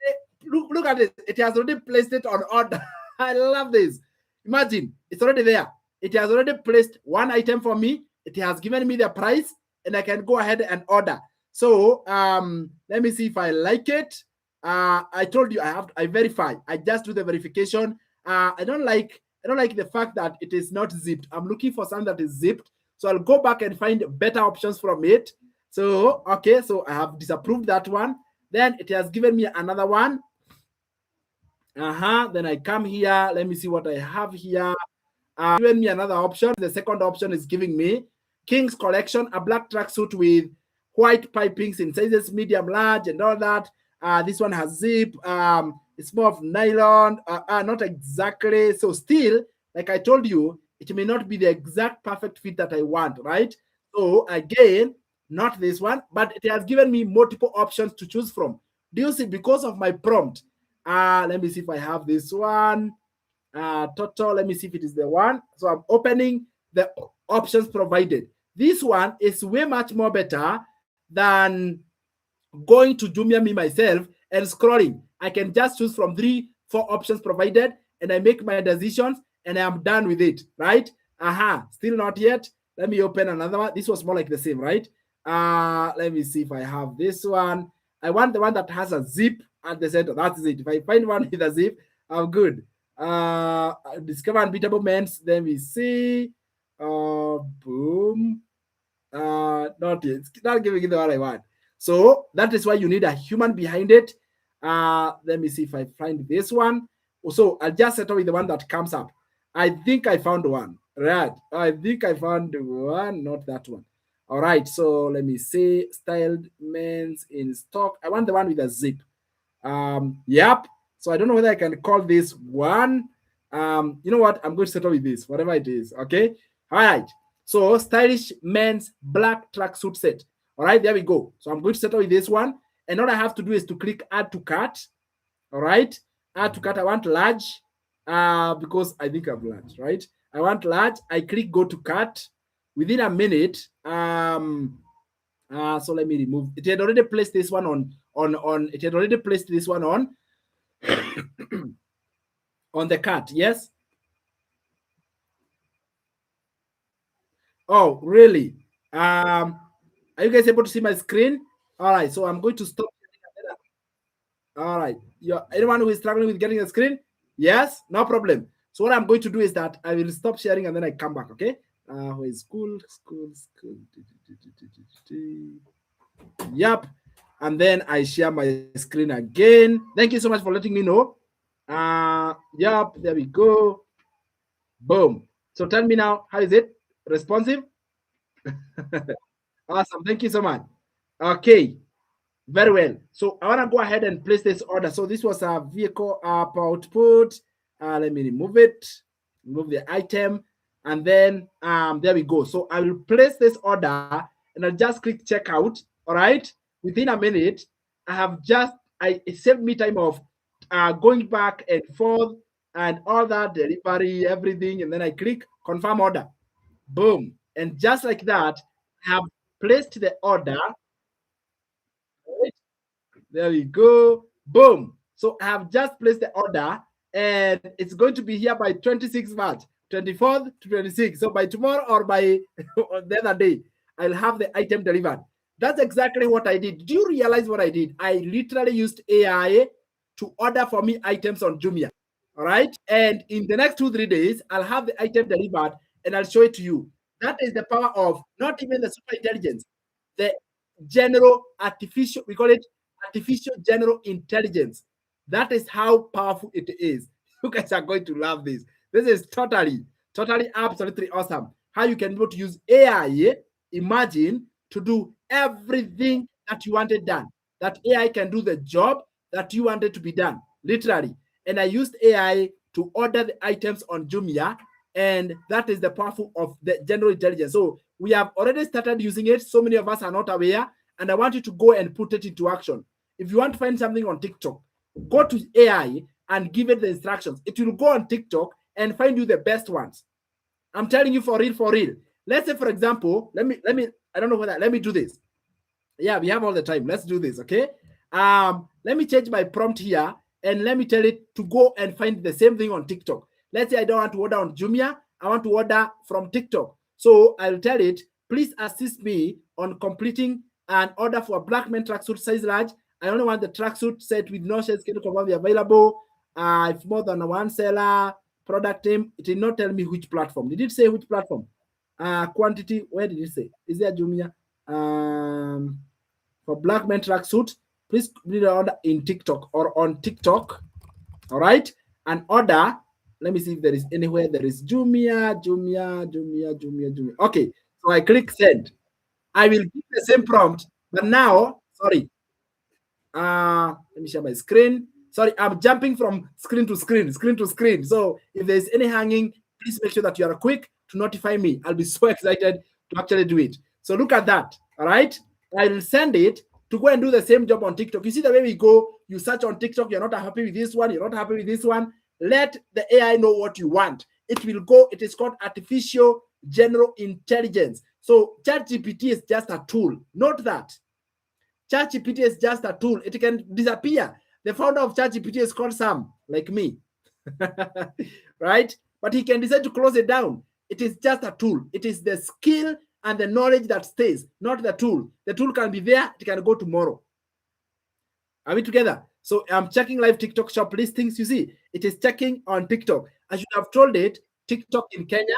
look at this. It has already placed it on order. I love this. Imagine it's already there. It has already placed one item for me. It has given me the price, and I can go ahead and order. So let me see if I like it. I told you I verify. I just do the verification. I don't like the fact that it is not zipped. I'm looking for something that is zipped. So I'll go back and find better options from it. So okay, so I have disapproved that one. Then it has given me another one. Then I come here. Let me see what I have here. Given me another option. The second option is giving me King's Collection, a black tracksuit with white pipings in sizes medium, large, and all that. This one has zip. It's more of nylon. Not exactly. So still, like I told you, it may not be the exact perfect fit that I want, right? So again, not this one, but it has given me multiple options to choose from. Do you see? Because of my prompt. Let me see if I have this one. Total. Let me see if it is the one. So I'm opening the options provided. This one is way much more better than going to Jumia me myself and scrolling. I can just choose from 3-4 options provided and I make my decisions and I'm done with it, right? Still not yet. Let me open another one. This was more like the same, right? Let me see if I have this one. I want the one that has a zip at the center. That's it. If I find one with a zip, I'm good. Discover unbeatable men's. Let me see. Boom. Not yet. It's not giving me the one I want. So that is why you need a human behind it. Let me see if I find this one. So I'll just settle with the one that comes up. I think I found one. Right. I think I found one, not that one. All right. So let me see. Styled men's in stock. I want the one with a zip. Yep. So I don't know whether I can call this one. You know what? I'm going to settle with this, whatever it is. Okay. All right. So stylish men's black tracksuit set. All right, there we go. So I'm going to settle with this one. And all I have to do is to click add to cart. All right. Add to cart. I want large because I think I'm large, right? I want large. I click go to cart. Within a minute, so let me remove. It had already placed this one on it had already placed this one on on the cart. Yes. Oh, really? Are you guys able to see my screen? All right, so I'm going to stop. All right, anyone who is struggling with getting a screen? Yes, no problem. So what I'm going to do is that I will stop sharing and then I come back. Okay. Where is school? Yep. And then I share my screen again. Thank you so much for letting me know. Yep. There we go. Boom. So tell me now, how is it? Responsive? Awesome. Thank you so much. Okay. Very well. So I want to go ahead and place this order. So this was a vehicle output. Let me remove it. Remove the item. And then there we go. So I will place this order and I'll just click checkout. All right. Within a minute, it saved me time of going back and forth and all that, delivery, everything. And then I click confirm order. Boom. And just like that, I have placed the order. Right. There we go. Boom. So I have just placed the order and it's going to be here by 26 March. 24th to 26th. So by tomorrow or by the other day, I'll have the item delivered. That's exactly what I did. Do you realize what I did? I literally used AI to order for me items on Jumia. All right. And in the next 2-3 days, I'll have the item delivered and I'll show it to you. That is the power of not even the super intelligence, the general artificial, we call it artificial general intelligence. That is how powerful it is. You guys are going to love this. This is totally, absolutely awesome. How you can be able to use AI, imagine, to do everything that you wanted done. That AI can do the job that you wanted to be done, literally. And I used AI to order the items on Jumia, and that is the powerful of the general intelligence. So we have already started using it. So many of us are not aware, and I want you to go and put it into action. If you want to find something on TikTok, go to AI and give it the instructions. It will go on TikTok and find you the best ones. I'm telling you, for real, for real. Let's say, for example, let me, I don't know whether, let me do this. Yeah, we have all the time. Let's do this, okay? Let me change my prompt here and let me tell it to go and find the same thing on TikTok. Let's say I don't want to order on Jumia. I want to order from TikTok. So I'll tell it, please assist me on completing an order for a black men tracksuit size large. I only want the tracksuit set with no shades. Can you confirm available? If more than one seller, product name. It did not tell me which platform. Did it say which platform? Quantity. Where did it say? Is there Jumia? For black men tracksuit, please read the order in TikTok or on TikTok. All right. And order. Let me see if there is anywhere. There is Jumia. Okay. So I click send. I will give the same prompt, but now, sorry. Let me share my screen. Sorry, I'm jumping from screen to screen. So if there's any hanging, please make sure that you are quick to notify me. I'll be so excited to actually do it. So look at that. All right. I will send it to go and do the same job on TikTok. You see the way we go, you search on TikTok, you're not happy with this one, you're not happy with this one. Let the AI know what you want. It will go, it is called artificial general intelligence. So ChatGPT is just a tool. Note that. ChatGPT is just a tool. It can disappear. The founder of ChatGPT is called Sam, like me. Right? But he can decide to close it down. It is just a tool. It is the skill and the knowledge that stays, not the tool. The tool can be there, it can go tomorrow. Are we together? So I'm checking live TikTok shop listings. You see, it is checking on TikTok. I should have told it TikTok in Kenya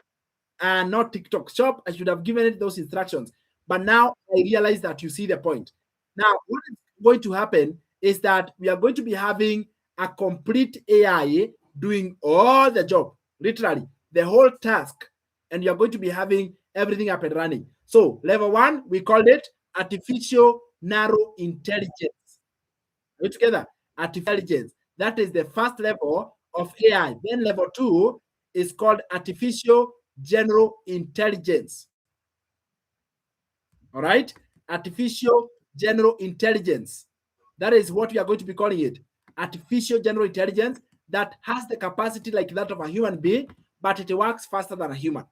and not TikTok shop. I should have given it those instructions. But now I realize that you see the point. Now, what is going to happen is that we are going to be having a complete AI doing all the job, literally the whole task, and you're going to be having everything up and running. So level 1, we called it artificial narrow intelligence. Are we together? Artificial intelligence. That is the first level of AI. Then level 2 is called artificial general intelligence. All right? Artificial general intelligence. That is what we are going to be calling it. Artificial general intelligence that has the capacity like that of a human being, but it works faster than a human.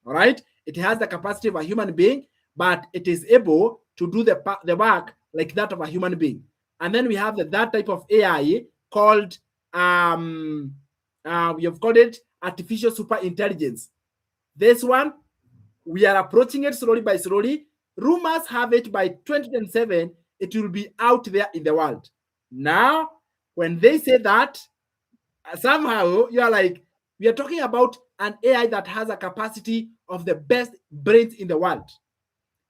All right? It has the capacity of a human being, but it is able to do the work like that of a human being. And then we have that type of AI called, we have called it artificial super intelligence. This one, we are approaching it slowly by slowly. Rumors have it by 2027, it will be out there in the world. Now, when they say that, somehow you are like, we are talking about an AI that has a capacity of the best brains in the world,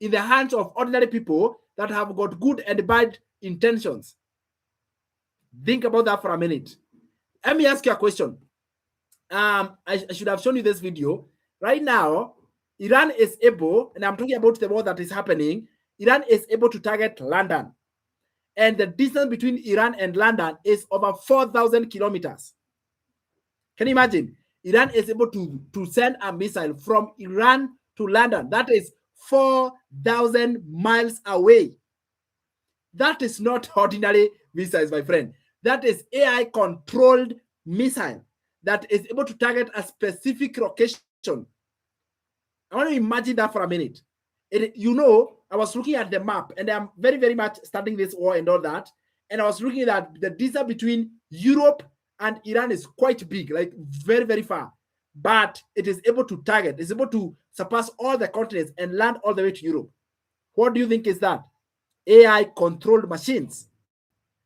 in the hands of ordinary people that have got good and bad intentions. Think about that for a minute. Let me ask you a question. I should have shown you this video. Right now, Iran is able, and I'm talking about the war that is happening, Iran is able to target London. And the distance between Iran and London is over 4,000 kilometers. Can you imagine? Iran is able to send a missile from Iran to London. That is 4,000 miles away. That is not ordinary missiles, my friend. That is AI-controlled missile that is able to target a specific location. I want to imagine that for a minute. I was looking at the map, and I'm very, very much studying this war and all that. And I was looking at the distance between Europe and Iran is quite big, like very, very far. but it is able to target, it's able to surpass all the continents and land all the way to Europe. What do you think is that? AI controlled machines,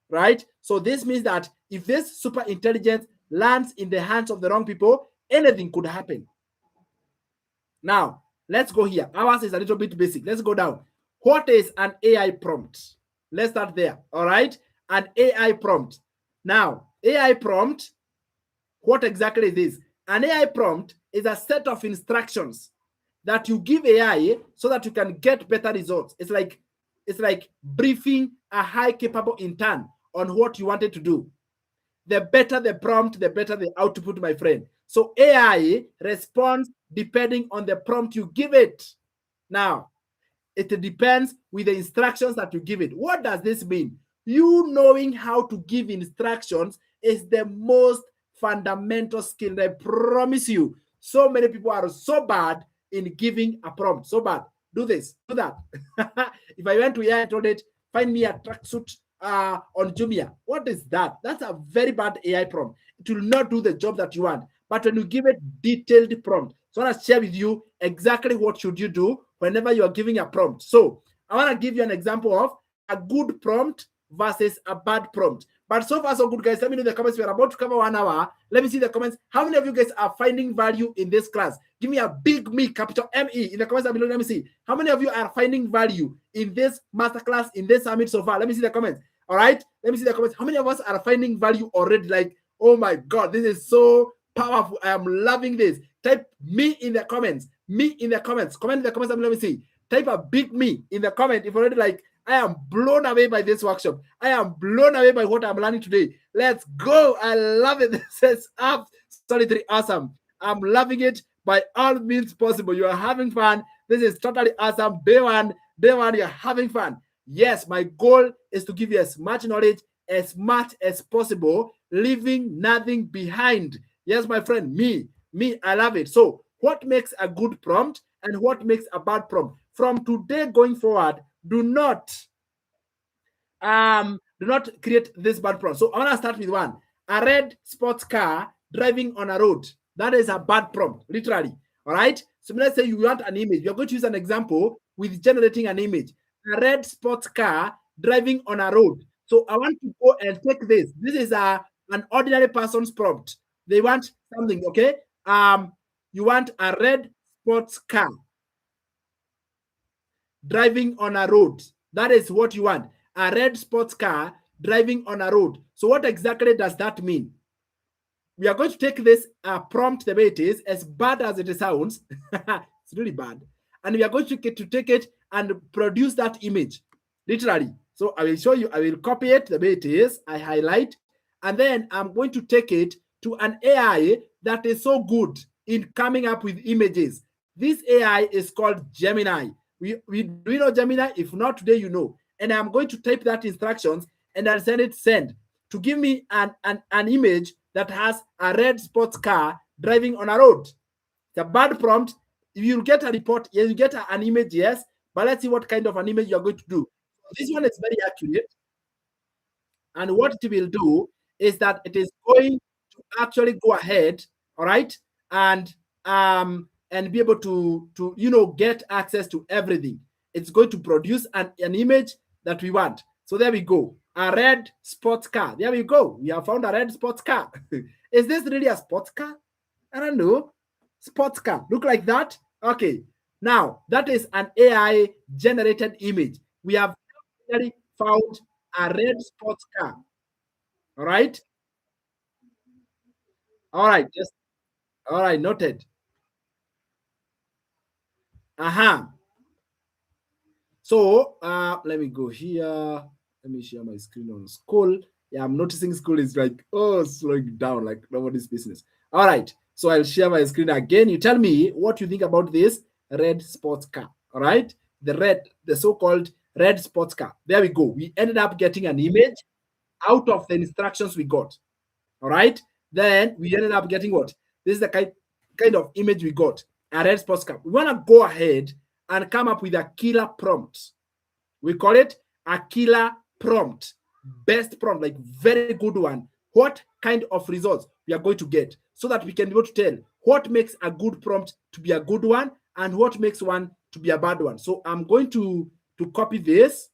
right? So this means that if this super intelligence lands in the hands of the wrong people, anything could happen. Now, let's go here. Ours is a little bit basic. Let's go down. What is an AI prompt? Let's start there. All right. An AI prompt. Now, AI prompt, what exactly is this? An AI prompt is a set of instructions that you give AI so that you can get better results. It's like briefing a high capable intern on what you wanted to do. The better the prompt, the better the output, my friend. So AI responds depending on the prompt you give it. Now, it depends with the instructions that you give it. What does this mean? You knowing how to give instructions is the most fundamental skill. And I promise you, so many people are so bad in giving a prompt. So bad. Do this, do that. If I went to AI and told it, find me a tracksuit on Jumia. What is that? That's a very bad AI prompt. It will not do the job that you want. But when you give it detailed prompt, so I want to share with you exactly what should you do whenever you are giving a prompt. So I want to give you an example of a good prompt versus a bad prompt. But so far, so good, guys. Let me know in the comments. We are about to cover 1 hour. Let me see the comments. How many of you guys are finding value in this class? Give me a big me, capital M-E, in the comments below. Let me see. How many of you are finding value in this masterclass, in this summit so far? Let me see the comments. All right. Let me see the comments. How many of us are finding value already? Like, oh my God, this is so powerful. I am loving this. Type me in the comments. Me in the comments. Comment in the comments. Let me see. Type a big me in the comment if already like, I am blown away by this workshop. I am blown away by what I'm learning today. Let's go. I love it. This is absolutely awesome. I'm loving it by all means possible. You are having fun. This is totally awesome. Day one, you're having fun. Yes, my goal is to give you as much knowledge as much as possible, leaving nothing behind. Yes, my friend, me, I love it. So what makes a good prompt and what makes a bad prompt? From today going forward, do not create this bad prompt. So I want to start with one. A red sports car driving on a road. That is a bad prompt, literally. All right. So let's say you want an image. You're going to use an example with generating an image. A red sports car driving on a road. So I want to go and take this. This is an ordinary person's prompt. They want something, okay? You want a red sports car driving on a road. That is what you want. A red sports car driving on a road. So what exactly does that mean? We are going to take this prompt the way it is, as bad as it sounds. It's really bad. And we are going to take it and produce that image, literally. So I will show you, I will copy it the way it is. I highlight, and then I'm going to take it to an AI that is so good in coming up with images. This AI is called Gemini. Do you know Gemini? If not today, you know. And I'm going to type that instructions and I'll send to give me an image that has a red sports car driving on a road. It's a bad prompt. If you get a report, yes, you get an image, yes, but let's see what kind of an image you're going to do. This one is very accurate. And what it will do is that it is going to actually go ahead, all right, and be able to get access to everything. It's going to produce an image that we want. So there we go. A red sports car. There we go. We have found a red sports car. Is this really a sports car? I don't know. Sports car. Look like that? Okay. Now, that is an AI generated image. We have already found a red sports car. All right. All right. Just all right. Noted. So let me go here. Let me share my screen on school. Yeah, I'm noticing school is like, slowing down, like nobody's business. All right. So I'll share my screen again. You tell me what you think about this red sports car. All right. The so-called red sports car. There we go. We ended up getting an image out of the instructions we got. All right. Then we ended up getting what? This is the kind of image we got. A red sports car. We want to go ahead and come up with a killer prompt. We call it a killer prompt. Best prompt, like very good one. What kind of results we are going to get so that we can be able to tell what makes a good prompt to be a good one and what makes one to be a bad one. So I'm going to copy this.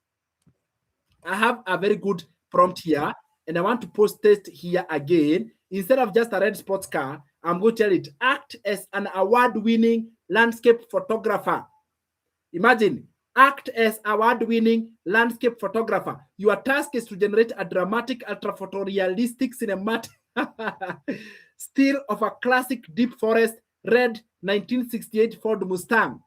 I have a very good prompt here, and I want to post it here again. Instead of just a red sports car, I'm going to tell it, act as an award-winning landscape photographer. Imagine, act as award-winning landscape photographer. Your task is to generate a dramatic, ultra-photorealistic cinematic still of a classic deep forest red 1968 Ford Mustang.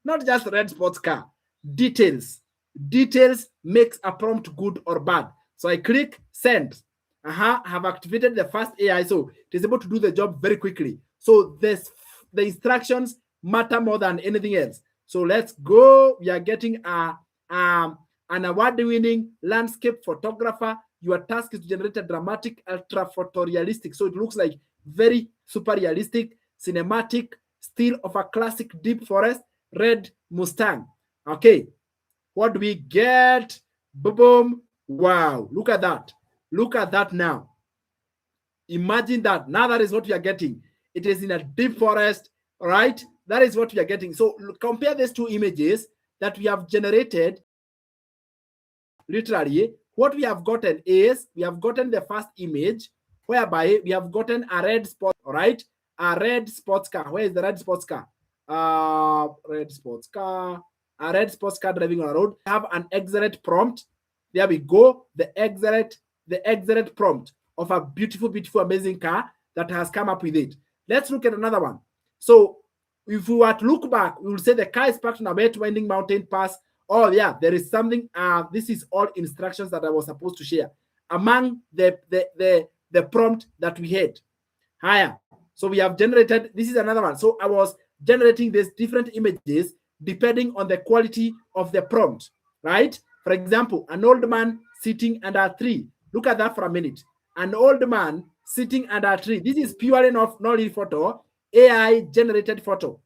Not just red sports car. Details. Details makes a prompt good or bad. So I click send. I have activated the fast AI, so it is able to do the job very quickly. So the instructions matter more than anything else. So let's go. We are getting an award-winning landscape photographer. Your task is to generate a dramatic, ultra-photorealistic. So it looks like very super realistic, cinematic, still of a classic deep forest, red Mustang. Okay. What do we get? Boom, boom. Wow. Look at that. Look at that now. Imagine that. Now that is what we are getting. It is in a deep forest, right? That is what we are getting. So compare these two images that we have generated. Literally, what we have gotten is, we have gotten the first image whereby we have gotten a red spot, right? A red sports car. Where is the red sports car? Red sports car. A red sports car driving on a road. We have an excellent prompt. There we go. The excellent prompt of a beautiful, beautiful, amazing car that has come up with it. Let's look at another one. So if we were to look back, we will say the car is parked on a wet winding mountain pass. Oh yeah, there is something. This is all instructions that I was supposed to share among the prompt that we had. Higher. So we have generated. This is another one. So I was generating these different images depending on the quality of the prompt, right? For example, an old man sitting under a tree. Look at that for a minute. An old man sitting under a tree. This is purely not real photo, AI generated photo.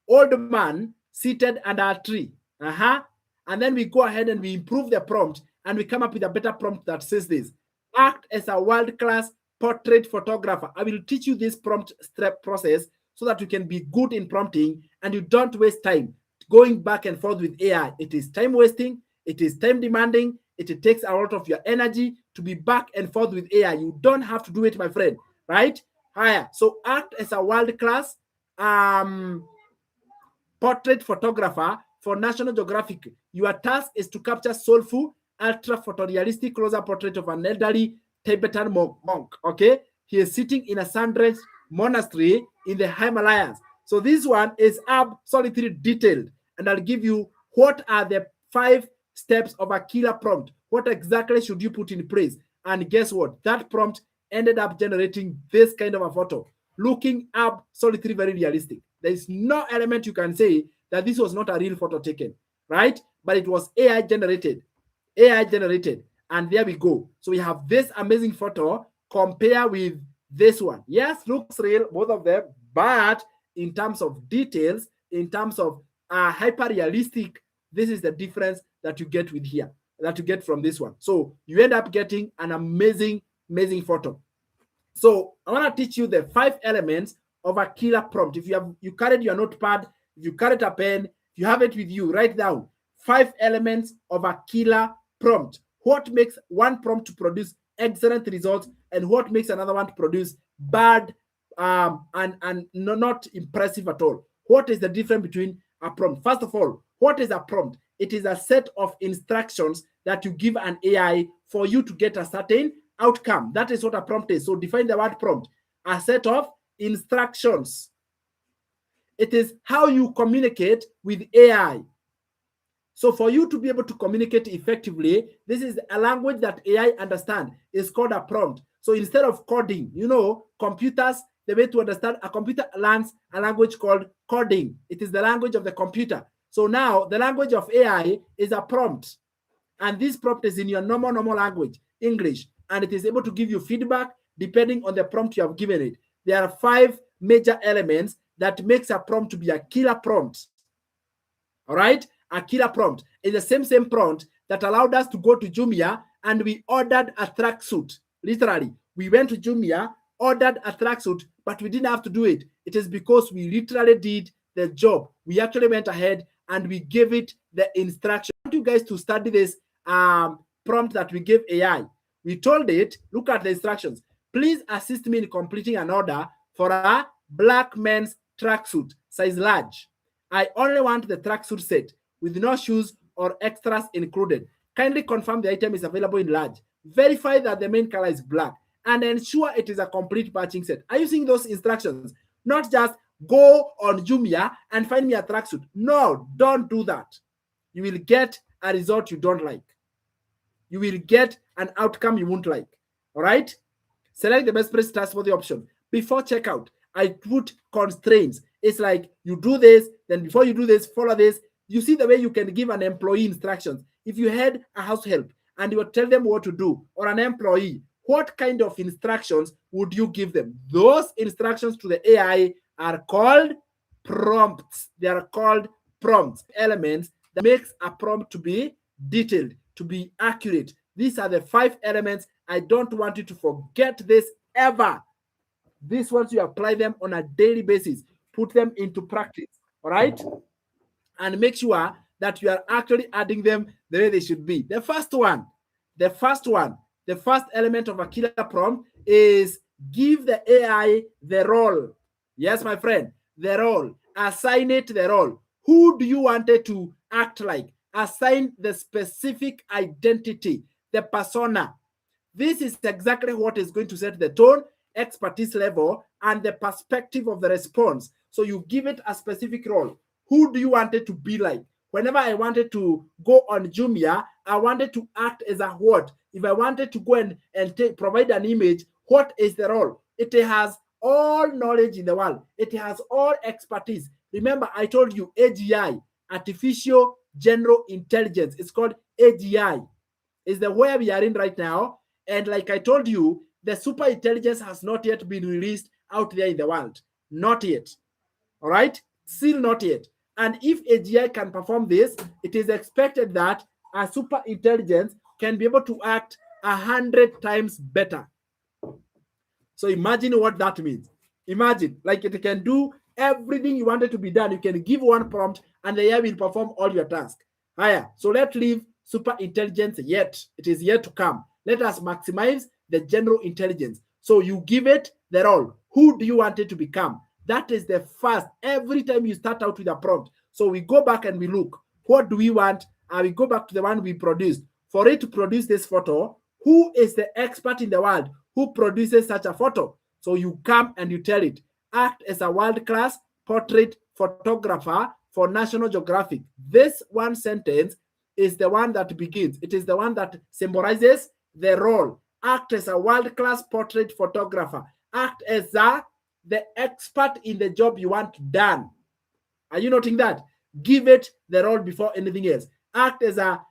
Old man seated under a tree. And then we go ahead and we improve the prompt and we come up with a better prompt that says this. Act as a world-class portrait photographer. I will teach you this prompt step process so that you can be good in prompting and you don't waste time going back and forth with AI. It is time wasting. It is time demanding. It takes a lot of your energy to be back and forth with AI. You don't have to do it, my friend, right? Higher. So act as a world-class portrait photographer for National Geographic. Your task is to capture soulful, ultra-photorealistic close-up portrait of an elderly Tibetan monk, okay? He is sitting in a sun-drenched monastery in the Himalayas. So this one is absolutely detailed, and I'll give you what are the 5 steps of a killer prompt. What exactly should you put in place? And guess what? That prompt ended up generating this kind of a photo, looking absolutely very realistic. There is no element you can say that this was not a real photo taken, right? But it was AI generated. AI generated. And there we go. So we have this amazing photo compare with this one. Yes, looks real, both of them, but in terms of details, in terms of hyper realistic, this is the difference that you get with here, that you get from this one. So you end up getting an amazing, amazing photo. So I want to teach you the 5 elements of a killer prompt. If you carried your notepad, if you carried a pen, if you have it with you, write down 5 elements of a killer prompt. What makes one prompt to produce excellent results and what makes another one to produce bad and not impressive at all. What is the difference between a prompt? First of all, what is a prompt? It is a set of instructions that you give an AI for you to get a certain outcome. That is what a prompt is. So define the word prompt. A set of instructions. It is how you communicate with AI. So for you to be able to communicate effectively, this is a language that AI understands. It's called a prompt. So instead of coding, computers, the way to understand a computer learns a language called coding. It is the language of the computer. So now the language of AI is a prompt. And this prompt is in your normal language, English. And it is able to give you feedback depending on the prompt you have given it. There are 5 major elements that makes a prompt to be a killer prompt. All right? A killer prompt is the same prompt that allowed us to go to Jumia and we ordered a tracksuit. Literally, we went to Jumia, ordered a tracksuit, but we didn't have to do it. It is because we literally did the job. We actually went ahead and we gave it the instruction. I want you guys to study this prompt that we gave AI. We told it, look at the instructions. Please assist me in completing an order for a black men's tracksuit, size large. I only want the tracksuit set with no shoes or extras included. Kindly confirm the item is available in large. Verify that the main color is black and ensure it is a complete matching set. Are you seeing those instructions? Not just go on Jumia and find me a tracksuit. No, don't do that. You will get a result you don't like. You will get an outcome you won't like. All right? Select the best price task for the option. Before checkout, I put constraints. It's like you do this, then before you do this, follow this. You see the way you can give an employee instructions. If you had a house help and you would tell them what to do, or an employee, what kind of instructions would you give them? Those instructions to the AI are called prompts. They are called prompts. Elements that makes a prompt to be detailed, to be accurate. These are the 5 elements. I don't want you to forget this ever. These ones, you apply them on a daily basis. Put them into practice, all right? And make sure that you are actually adding them the way they should be. The first element of a killer prompt is give the AI the role. Yes, my friend, the role. Assign it the role. Who do you want it to act like? Assign the specific identity, the persona. This is exactly what is going to set the tone, expertise level, and the perspective of the response. So you give it a specific role. Who do you want it to be like? Whenever I wanted to go on Jumia, I wanted to act as a what? If I wanted to go and provide an image, what is the role? It has all knowledge in the world. It has all expertise. Remember, I told you AGI, Artificial General Intelligence. It's called AGI. Is the where we are in right now. And like I told you, the super intelligence has not yet been released out there in the world. Not yet. All right? Still not yet. And if AGI can perform this, it is expected that a super intelligence can be able to act 100 times better. So imagine what that means. Imagine, like it can do everything you want it to be done. You can give one prompt and the AI will perform all your tasks. Higher. So let's leave super intelligence yet. It is yet to come. Let us maximize the general intelligence. So you give it the role. Who do you want it to become? That is the first. Every time you start out with a prompt. So we go back and we look. What do we want? And we go back to the one we produced. For it to produce this photo, who is the expert in the world who produces such a photo? So you come and you tell it, act as a world-class portrait photographer for National Geographic. This one sentence is the one that begins. It is the one that symbolizes the role. Act as a world-class portrait photographer. Act as the expert in the job you want done. Are you noting that? Give it the role before anything else. Act as a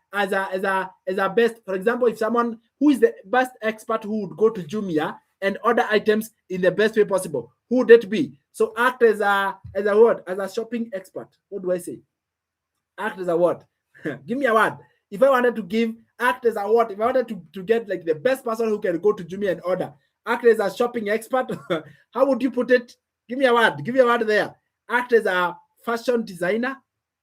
best. For example, if someone who is the best expert who would go to Jumia and order items in the best way possible, who would it be? So act as a what? As a shopping expert. What do I say? Act as a what? Give me a word. If I wanted to give, act as a what? If I wanted to get like the best person who can go to Jumia and order, act as a shopping expert. How would you put it? Give me a word. Give me a word there. Act as a fashion designer.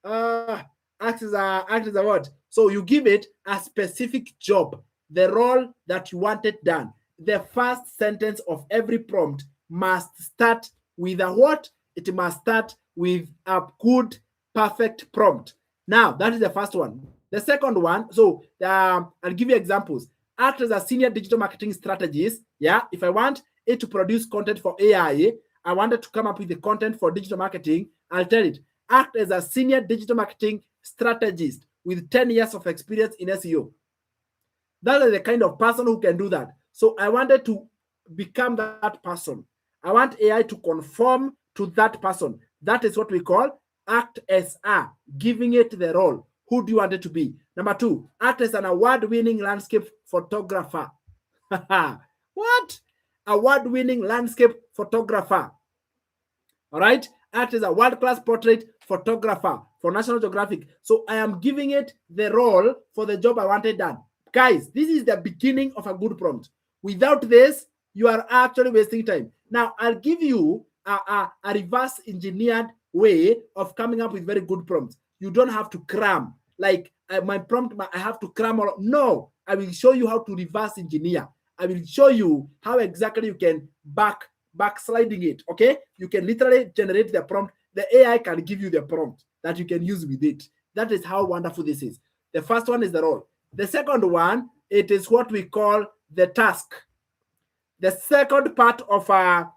Act as a what? So you give it a specific job, the role that you want it done. The first sentence of every prompt must start with a what? It must start with a good, perfect prompt. Now, that is the first one. The second one, so I'll give you examples. Act as a senior digital marketing strategist. Yeah, if I want it to produce content for AI, I wanted to come up with the content for digital marketing, I'll tell it, act as a senior digital marketing strategist with 10 years of experience in SEO. That is the kind of person who can do that. So I wanted to become that person. I want AI to conform to that person. That is what we call act as a, giving it the role. Who do you want it to be? Number 2, act as an award-winning landscape photographer. What? Award-winning landscape photographer. All right? Act as a world-class portrait photographer for National Geographic. So I am giving it the role for the job I wanted done. Guys, this is the beginning of a good prompt. Without this, you are actually wasting time. Now, I'll give you a reverse engineered way of coming up with very good prompts. You don't have to cram. Like my prompt, I have to cram all. No, I will show you how to reverse engineer. I will show you how exactly you can backsliding it. Okay, you can literally generate the prompt. The AI can give you the prompt that you can use with it. That is how wonderful this is. The first one is the role. The second one, it is what we call the task. The second part of a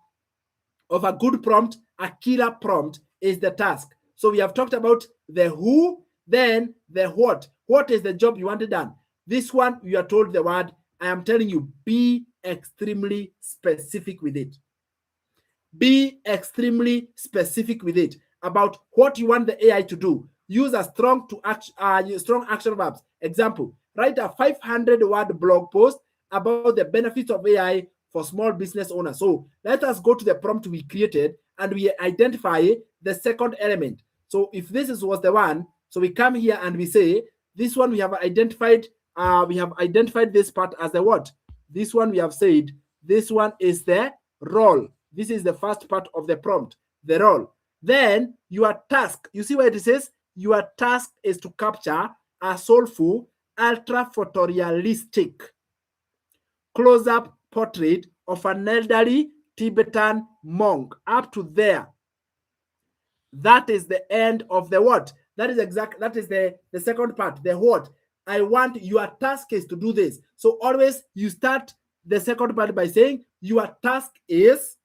good prompt, a killer prompt, is the task. So we have talked about the who, then the what. What is the job you wanted done? This one, you are told the word. I am telling you, be extremely specific with it. Be extremely specific with it about what you want the AI to do. Use a strong action verbs. Example, write a 500-word blog post about the benefits of AI for small business owners. So let us go to the prompt we created and we identify the second element. So if this was the one, so we come here and we say, this one we have identified this part as the what? This one we have said, this one is the role. This is the first part of the prompt, the role. Then your task, you see what it says? Your task is to capture a soulful, ultra photorealistic close-up portrait of an elderly Tibetan monk. Up to there. That is the end of the what? That is the second part, the what. I want your task is to do this. So always you start the second part by saying your task is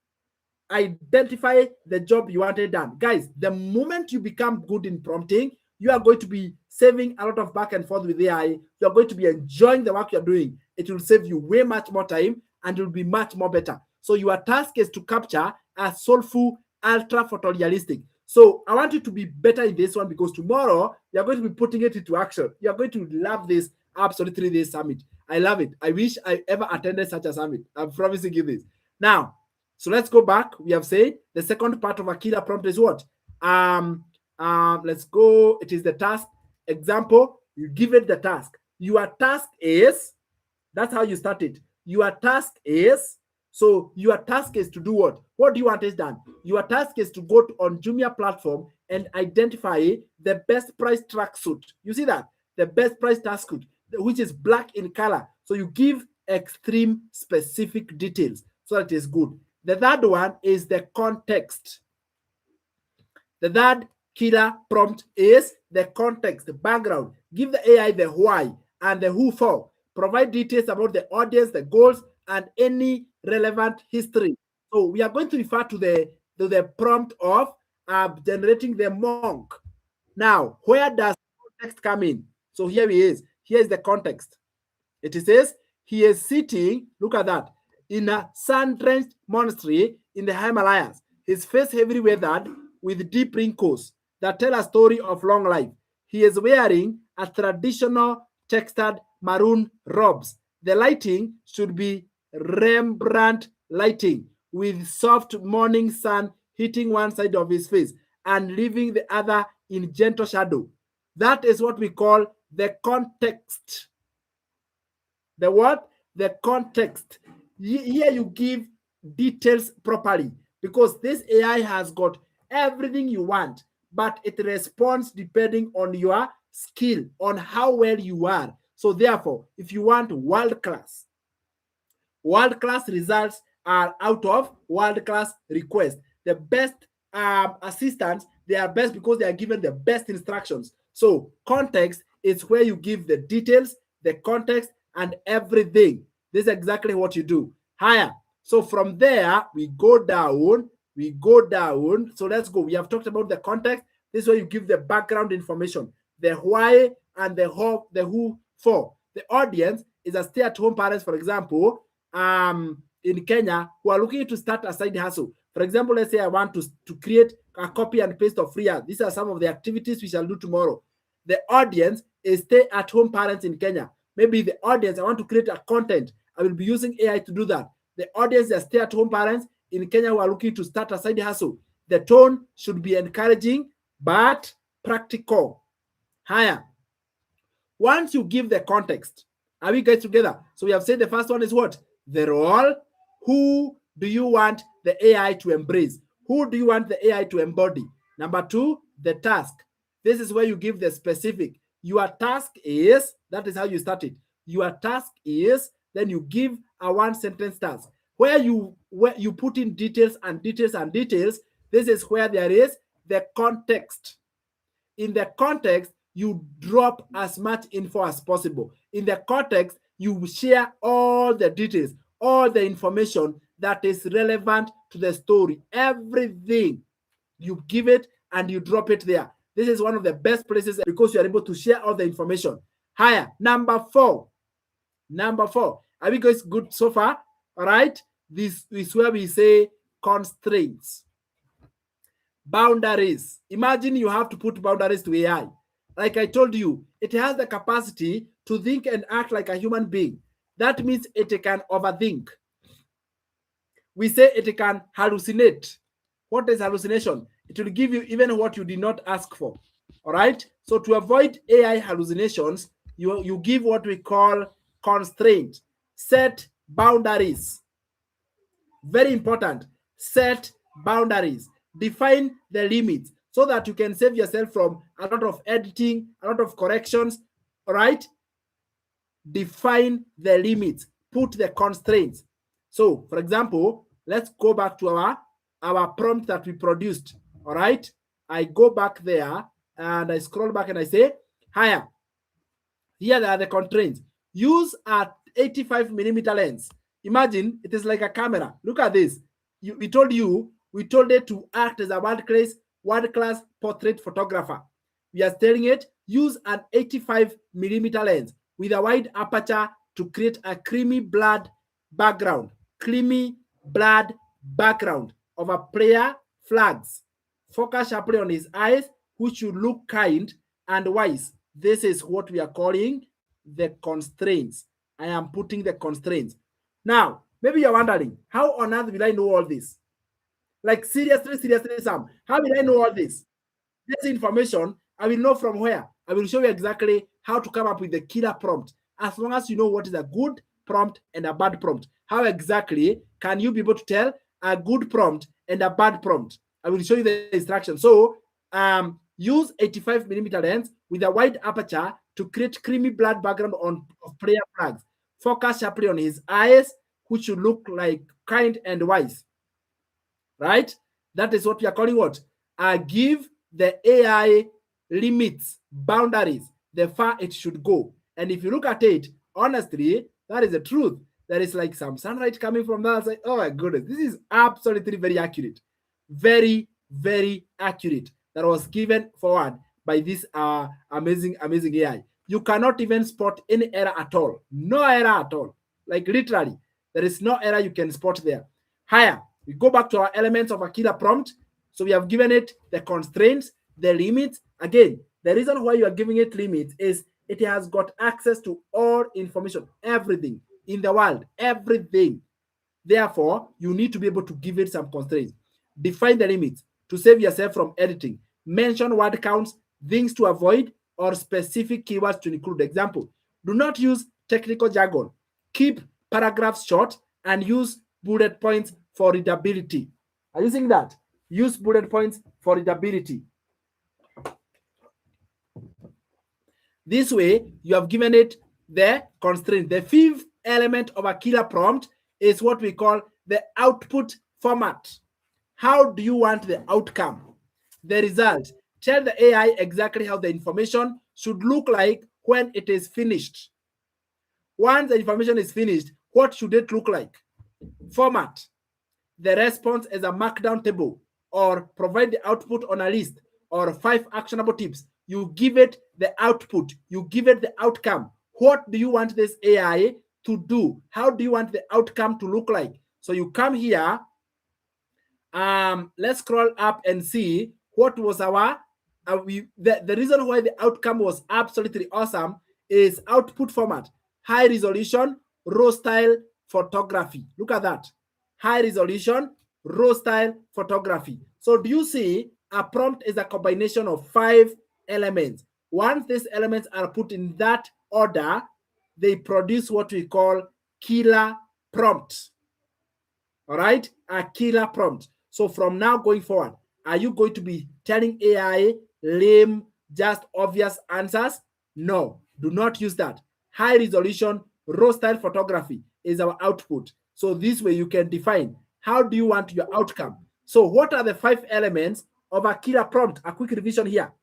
identify the job you wanted done. Guys, the moment you become good in prompting, you are going to be saving a lot of back and forth with AI. You are going to be enjoying the work you're doing. It will save you way much more time and it will be much more better. So your task is to capture a soulful, ultra photorealistic. So I want you to be better in this one because tomorrow you're going to be putting it into action. You're going to love this absolutely this summit. I love it. I wish I ever attended such a summit. I'm promising you this. Now, so let's go back. We have said the second part of a killer prompt is what? Let's go. It is the task. Example, you give it the task. Your task is, that's how you start it. Your task is, so your task is to do what? What do you want is done? Your task is to go on Jumia platform and identify the best price tracksuit. You see that? The best price tracksuit, which is black in color. So you give extreme specific details so that it is good. The third one is the context. The third killer prompt is the context, the background. Give the AI the why and the who for. Provide details about the audience, the goals, and any relevant history. So we are going to refer to the prompt of generating the monk. Now, where does context come in? So here he is. Here is the context. It says he is sitting, look at that, in a sun-drenched monastery in the Himalayas. His face heavily weathered with deep wrinkles that tell a story of long life. He is wearing a traditional textured maroon robes. The lighting should be Rembrandt lighting with soft morning sun hitting one side of his face and leaving the other in gentle shadow. That is what we call the context. The what? The context. Here you give details properly because this AI has got everything you want, but it responds depending on your skill, on how well you are. So therefore, if you want world-class results are out of world-class requests. The best assistants, they are best because they are given the best instructions. So context is where you give the details, the context, and everything. This is exactly what you do. Higher. So from there, we go down. So let's go. We have talked about the context. This is where you give the background information, the why and the who for. The audience is a stay-at-home parents, for example, in Kenya, who are looking to start a side hustle. For example, let's say I want to create a copy and paste of free ads. These are some of the activities we shall do tomorrow. The audience is stay-at-home parents in Kenya. Maybe the audience, I want to create a content. I will be using AI to do that. The audience is stay-at-home parents in Kenya who are looking to start a side hustle. The tone should be encouraging, but practical. Higher. Once you give the context, are we guys together? So we have said the first one is what? The role. Who do you want the AI to embrace? Who do you want the AI to embody? Number 2, the task. This is where you give the specific. Your task is, that is how you start it. Your task is, then you give a 1-sentence task where you put in details and details and details. This is where there is the context. In the context, you drop as much info as possible. In the context, you share all the details, all the information that is relevant to the story. Everything, you give it and you drop it there. This is one of the best places because you are able to share all the information. Higher. Number 4. Are we going good so far? All right. This is where we say constraints. Boundaries. Imagine you have to put boundaries to AI. Like I told you, it has the capacity to think and act like a human being. That means it can overthink. We say it can hallucinate. What is hallucination? It will give you even what you did not ask for. All right. So to avoid AI hallucinations, you give what we call constraint. Set boundaries. Very important. Set boundaries. Define the limits so that you can save yourself from a lot of editing, a lot of corrections. All right. Define the limits. Put the constraints. So, for example, let's go back to our prompt that we produced. All right. I go back there and I scroll back and I say, higher. Here are the constraints. Use a 85mm lens. Imagine it is like a camera. Look at this. We told it to act as a world-class portrait photographer. We are telling it, use an 85mm lens with a wide aperture to create a creamy blood background of a player flags. Focus sharply on his eyes, which should look kind and wise. This is what we are calling the constraints. I am putting the constraints. Now, maybe you're wondering, how on earth will I know all this? Like seriously, Sam, how will I know all this? This information, I will know from where? I will show you exactly how to come up with the killer prompt. As long as you know what is a good prompt and a bad prompt. How exactly can you be able to tell a good prompt and a bad prompt? I will show you the instructions. So, use 85mm lens with a wide aperture to create creamy blood background of player flags. Focus sharply on his eyes, which should look like kind and wise. Right? That is what we are calling what? Give the AI limits, boundaries, the far it should go. And if you look at it, honestly, that is the truth. There is like some sunlight coming from that side. Oh my goodness, this is absolutely very accurate. Very, very accurate. That was given forward by this amazing AI. You cannot even spot any error at all. No error at all. Like literally, there is no error you can spot there. Higher. We go back to our elements of a killer prompt. So we have given it the constraints, the limits. Again, the reason why you are giving it limits is it has got access to all information, everything in the world, everything. Therefore, you need to be able to give it some constraints. Define the limits to save yourself from editing. Mention word counts, things to avoid, or specific keywords to include. Example, do not use technical jargon. Keep paragraphs short and use bullet points for readability. Are you seeing that? Use bullet points for readability. This way, you have given it the constraint. The 5th element of a killer prompt is what we call the output format. How do you want the outcome? The result. Tell the AI exactly how the information should look like when it is finished. Once the information is finished, what should it look like? Format. The response as a markdown table, or provide the output on a list, or 5 actionable tips. You give it the output. You give it the outcome. What do you want this AI to do? How do you want the outcome to look like? So you come here. Let's scroll up and see what was our the reason why the outcome was absolutely awesome is output format, high resolution, raw style photography. Look at that. High resolution, raw style photography. So do you see a prompt is a combination of 5 elements. Once these elements are put in that order, they produce what we call killer prompt. All right, a killer prompt. So from now going forward, are you going to be telling AI lame, just obvious answers? No, do not use that. High resolution, raw style photography is our output. So this way you can define how do you want your outcome. So what are the 5 elements of a killer prompt? A quick revision here.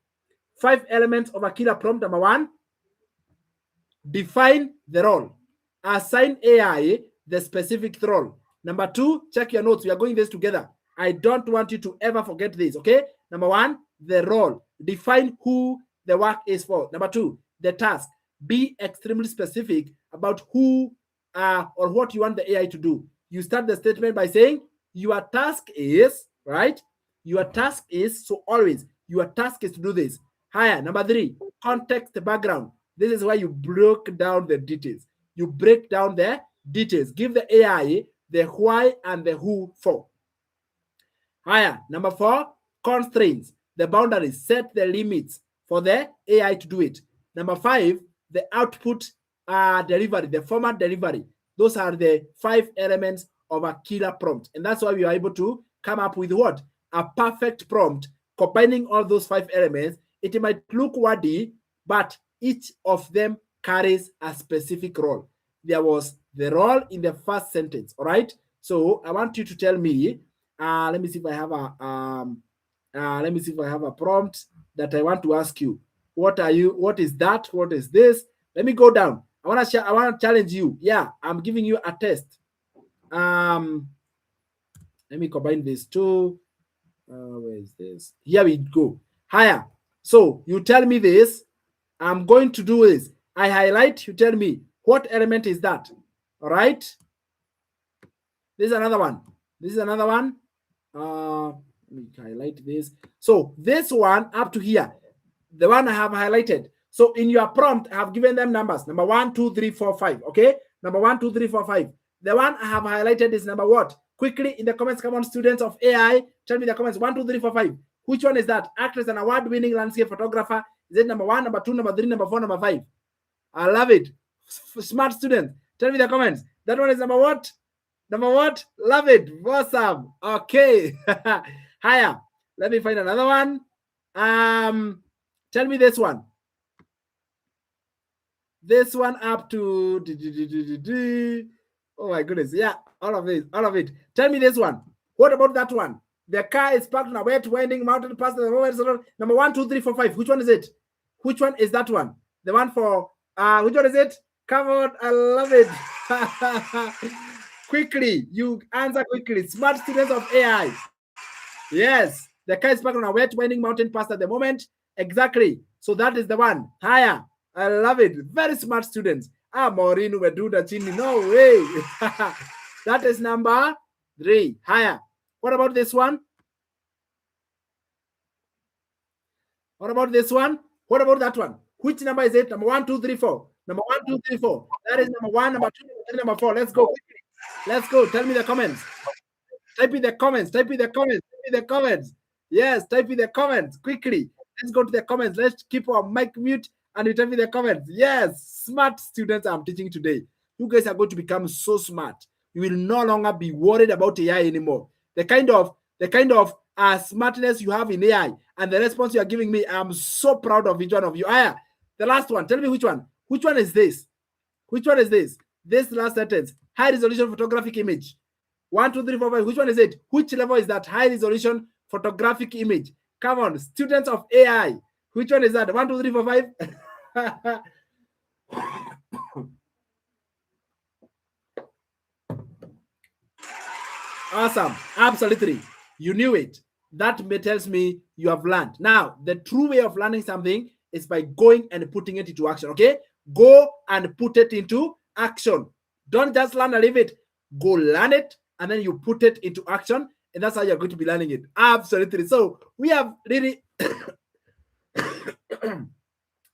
5 elements of a killer prompt. Number 1, define the role. Assign AI the specific role. Number 2, check your notes. We are going this together. I don't want you to ever forget this, okay? Number 1, the role. Define who the work is for. Number 2, the task. Be extremely specific about who or what you want the AI to do. You start the statement by saying, your task is, right? Your task is, so always, your task is to do this. Higher. Number 3, context background. This is why you broke down the details. You break down the details. Give the AI the why and the who for. Higher. Number 4, constraints. The boundaries. Set the limits for the AI to do it. Number 5, the output delivery, the format delivery. Those are the 5 elements of a killer prompt. And that's why we are able to come up with what? A perfect prompt. Combining all those 5 elements, it might look wordy, but each of them carries a specific role. There was the role in the first sentence, all right? So I want you to tell me, let me see if I have a prompt that I want to ask you. What is that? What is this? Let me go down. I want to challenge you. Yeah, I'm giving you a test. Let me combine these two. Where is this? Here we go. Higher. So you tell me this. I'm going to do this. I highlight, you tell me what element is that. All right. This is another one. This is another one. Let me highlight this. So this one up to here, the one I have highlighted. So in your prompt, I have given them numbers. Number 1, 2, 3, 4, 5. Okay. Number 1, 2, 3, 4, 5. The one I have highlighted is number what? Quickly in the comments, come on, students of AI, tell me the comments. 1, 2, 3, 4, 5. Which one is that? Act as an award-winning landscape photographer. Is it number 1, number 2, number 3, number 4, number 5? I love it. Smart students, tell me the comments. That one is number what? Number what? Love it. Awesome. Okay. Higher. Let me find another one. Tell me this one. This one up to oh my goodness. Yeah, all of it. Tell me this one. What about that one? The car is parked on a wet, winding mountain past the moment. Number 1, 2, 3, 4, 5. Which one is it? Which one is that one? The one for which one is it? Come on, I love it. Quickly, you answer quickly. Smart students of AI. Yes, the car is parked on a wet, winding mountain past at the moment. Exactly. So that is the one. Higher. I love it. Very smart students. Maureen, we do that. No way. That is number 3. Higher. What about this one? What about this one? What about that one? Which number is it? Number 1, 2, 3, 4. Number 1, 2, 3, 4. That is number 1, number 2, number 3, number 4. Let's go. Let's go. Tell me the comments. Type in the comments. Type in the comments. Type in the comments. Yes, type in the comments quickly. Let's go to the comments. Let's keep our mic mute and you type in the comments. Yes, smart students I'm teaching today. You guys are going to become so smart. You will no longer be worried about AI anymore. The kind of smartness you have in AI and the response you are giving me, I'm so proud of each one of you. The last one. Tell me which one. Which one is this? Which one is this? This last sentence. High resolution photographic image. 1, 2, 3, 4, 5. Which one is it? Which level is that? High resolution photographic image. Come on, students of AI. Which one is that? 1, 2, 3, 4, 5. Awesome. Absolutely. You knew it. That tells me you have learned. Now, the true way of learning something is by going and putting it into action. Okay? Go and put it into action. Don't just learn and leave it. Go learn it and then you put it into action. And that's how you're going to be learning it. Absolutely. So we have really,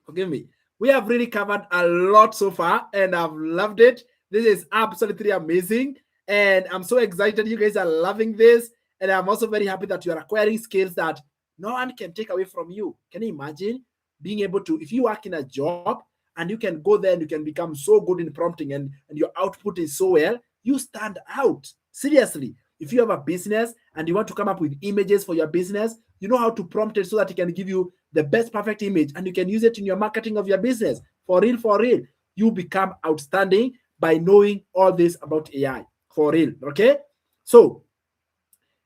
forgive me. We have really covered a lot so far and I've loved it. This is absolutely amazing. And I'm so excited you guys are loving this. And I'm also very happy that you are acquiring skills that no one can take away from you. Can you imagine being able to, if you work in a job and you can go there and you can become so good in prompting and your output is so well, you stand out. Seriously. If you have a business and you want to come up with images for your business, you know how to prompt it so that it can give you the best perfect image and you can use it in your marketing of your business. For real, for real. You become outstanding by knowing all this about AI. For real, okay? So,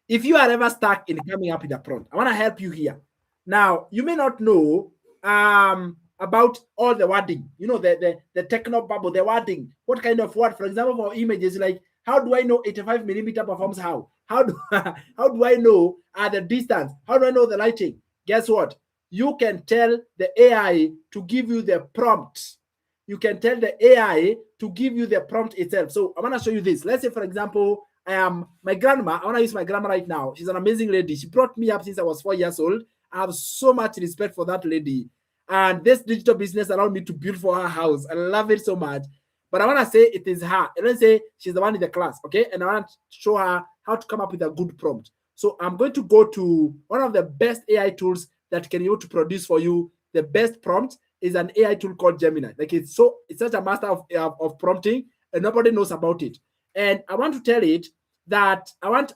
if you are ever stuck in coming up with a prompt, I want to help you here. Now, you may not know about all the wording, you know, the techno bubble, the wording. What kind of word? For example, for images, like how do I know 85 millimeter performs how? How do how do I know the distance? How do I know the lighting? Guess what? You can tell the AI to give you the prompt. You can tell the AI to give you the prompt itself. So I want to show you this. Let's say, for example, my grandma. I want to use my grandma right now. She's an amazing lady. She brought me up since I was 4 years old. I have so much respect for that lady. And this digital business allowed me to build for her house. I love it so much. But I want to say it is her. Let's say she's the one in the class, okay? And I want to show her how to come up with a good prompt. So I'm going to go to one of the best AI tools that can be able to produce for you the best prompt is an AI tool called Gemini. Like it's such a master of prompting, and nobody knows about it. And I want to tell it that I want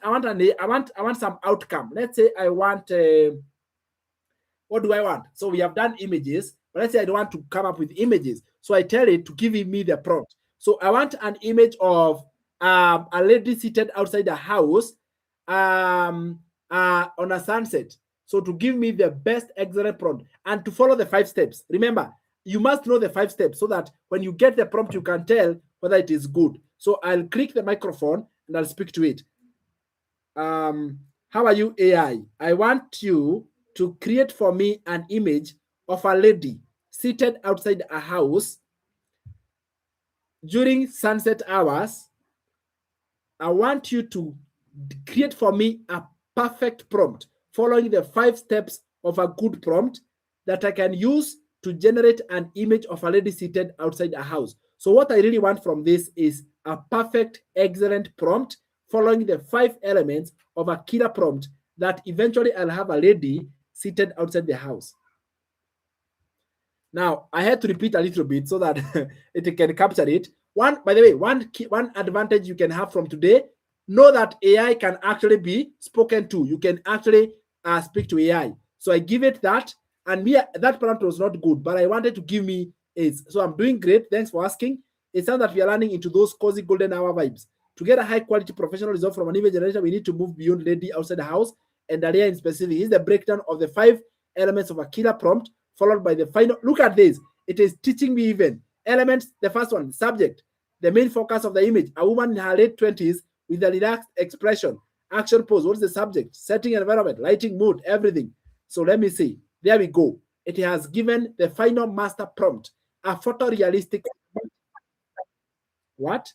some outcome. Let's say I want what do I want? So we have done images, but let's say I don't want to come up with images. So I tell it to give me the prompt. So I want an image of a lady seated outside a house on a sunset. So to give me the best excellent prompt and to follow the 5 steps. Remember, you must know the 5 steps so that when you get the prompt, you can tell whether it is good. So I'll click the microphone and I'll speak to it. How are you, AI? I want you to create for me an image of a lady seated outside a house during sunset hours. I want you to create for me a perfect prompt following the 5 steps of a good prompt that I can use to generate an image of a lady seated outside a house. So what I really want from this is a perfect, excellent prompt following the 5 elements of a killer prompt that eventually I'll have a lady seated outside the house. Now, I had to repeat a little bit so that it can capture it. By the way, one advantage you can have from today, know that AI can actually be spoken to. You can actually speak to AI. So I give it that, and that prompt was not good, but I wanted to give me is. So I'm doing great. Thanks for asking. It sounds that we are running into those cozy golden hour vibes. To get a high quality professional result from an image generator, we need to move beyond lady outside the house and area in specific. Here's the breakdown of the 5 elements of a killer prompt, followed by the final. Look at this. It is teaching me even elements. The first one, subject, the main focus of the image, a woman in her late 20s with a relaxed expression. Action pose, what is the subject? Setting environment, lighting, mood, everything. So let me see. There we go. It has given the final master prompt, a photorealistic. What?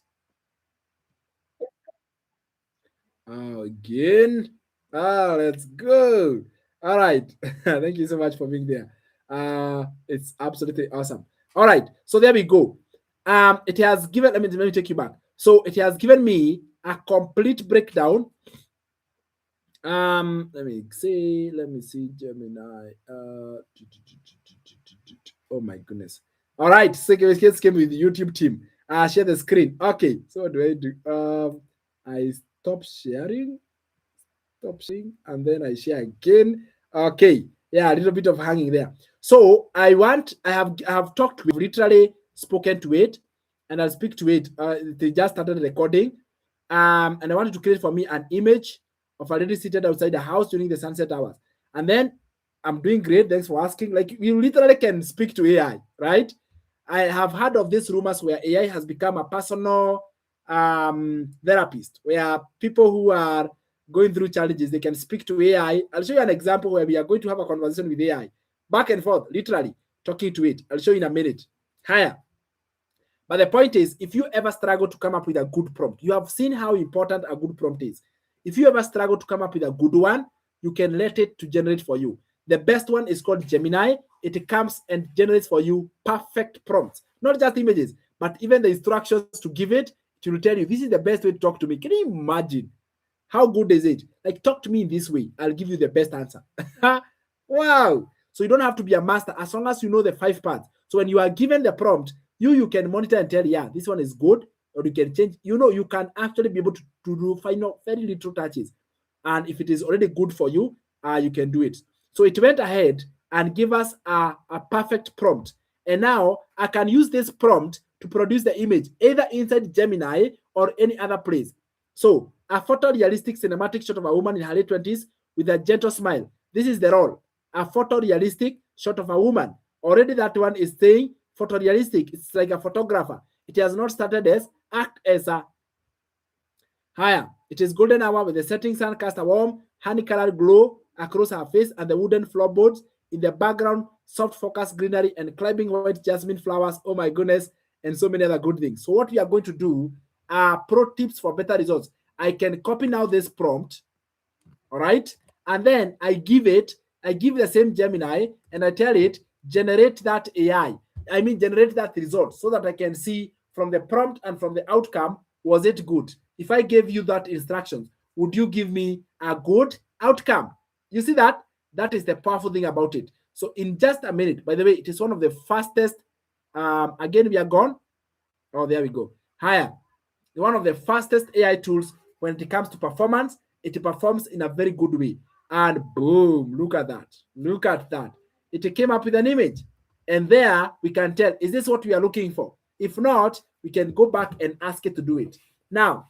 Again. Let's go. All right. Thank you so much for being there. It's absolutely awesome. All right. So there we go. It has given, let me take you back. So it has given me a complete breakdown. Let me see Gemini. Oh my goodness. All right. So let's came with the YouTube team. Share the screen. Okay. So what do I do? I stop sharing, and then I share again. Okay. Yeah, a little bit of hanging there. So I have talked with, literally spoken to it, and I'll speak to it. They just started recording. And I wanted to create for me an image of a lady seated outside the house during the sunset hours. And then I'm doing great. Thanks for asking. Like, you literally can speak to AI, right? I have heard of these rumors where AI has become a personal therapist, where people who are going through challenges, they can speak to AI. I'll show you an example where we are going to have a conversation with AI, back and forth, literally talking to it. I'll show you in a minute. Higher. But the point is, if you ever struggle to come up with a good prompt, you have seen how important a good prompt is. If you ever struggle to come up with a good one, you can let it to generate for you. The best one is called Gemini. It comes and generates for you perfect prompts, not just images, but even the instructions to give it. It will tell you, this is the best way to talk to me. Can you imagine? How good is it? Like, talk to me in this way. I'll give you the best answer. Wow. So you don't have to be a master as long as you know the 5 parts. So when you are given the prompt, you can monitor and tell, yeah, this one is good, or you can change. You can actually be able to do final very little touches. And if it is already good for you, you can do it. So it went ahead and give us a perfect prompt. And now I can use this prompt to produce the image either inside Gemini or any other place. So a photorealistic cinematic shot of a woman in her late 20s with a gentle smile. This is the role. A photorealistic shot of a woman. Already that one is saying photorealistic. It's like a photographer. It has not started as act as a higher. It is golden hour with the setting sun cast a warm honey-colored glow across her face and the wooden floorboards. In the background, soft focus greenery and climbing white jasmine flowers. Oh my goodness, and so many other good things. So what we are going to do are pro tips for better results. I can copy now this prompt, all right? And then I give the same Gemini and I tell it, generate that AI. I mean, generate that result so that I can see from the prompt and from the outcome, was it good? If I gave you that instructions, would you give me a good outcome? You see that? That is the powerful thing about it. So in just a minute, by the way, it is one of the fastest. Again, we are gone. Oh, there we go. Higher. One of the fastest AI tools when it comes to performance. It performs in a very good way. And boom, look at that. Look at that. It came up with an image. And there we can tell, is this what we are looking for? If not, we can go back and ask it to do it. Now,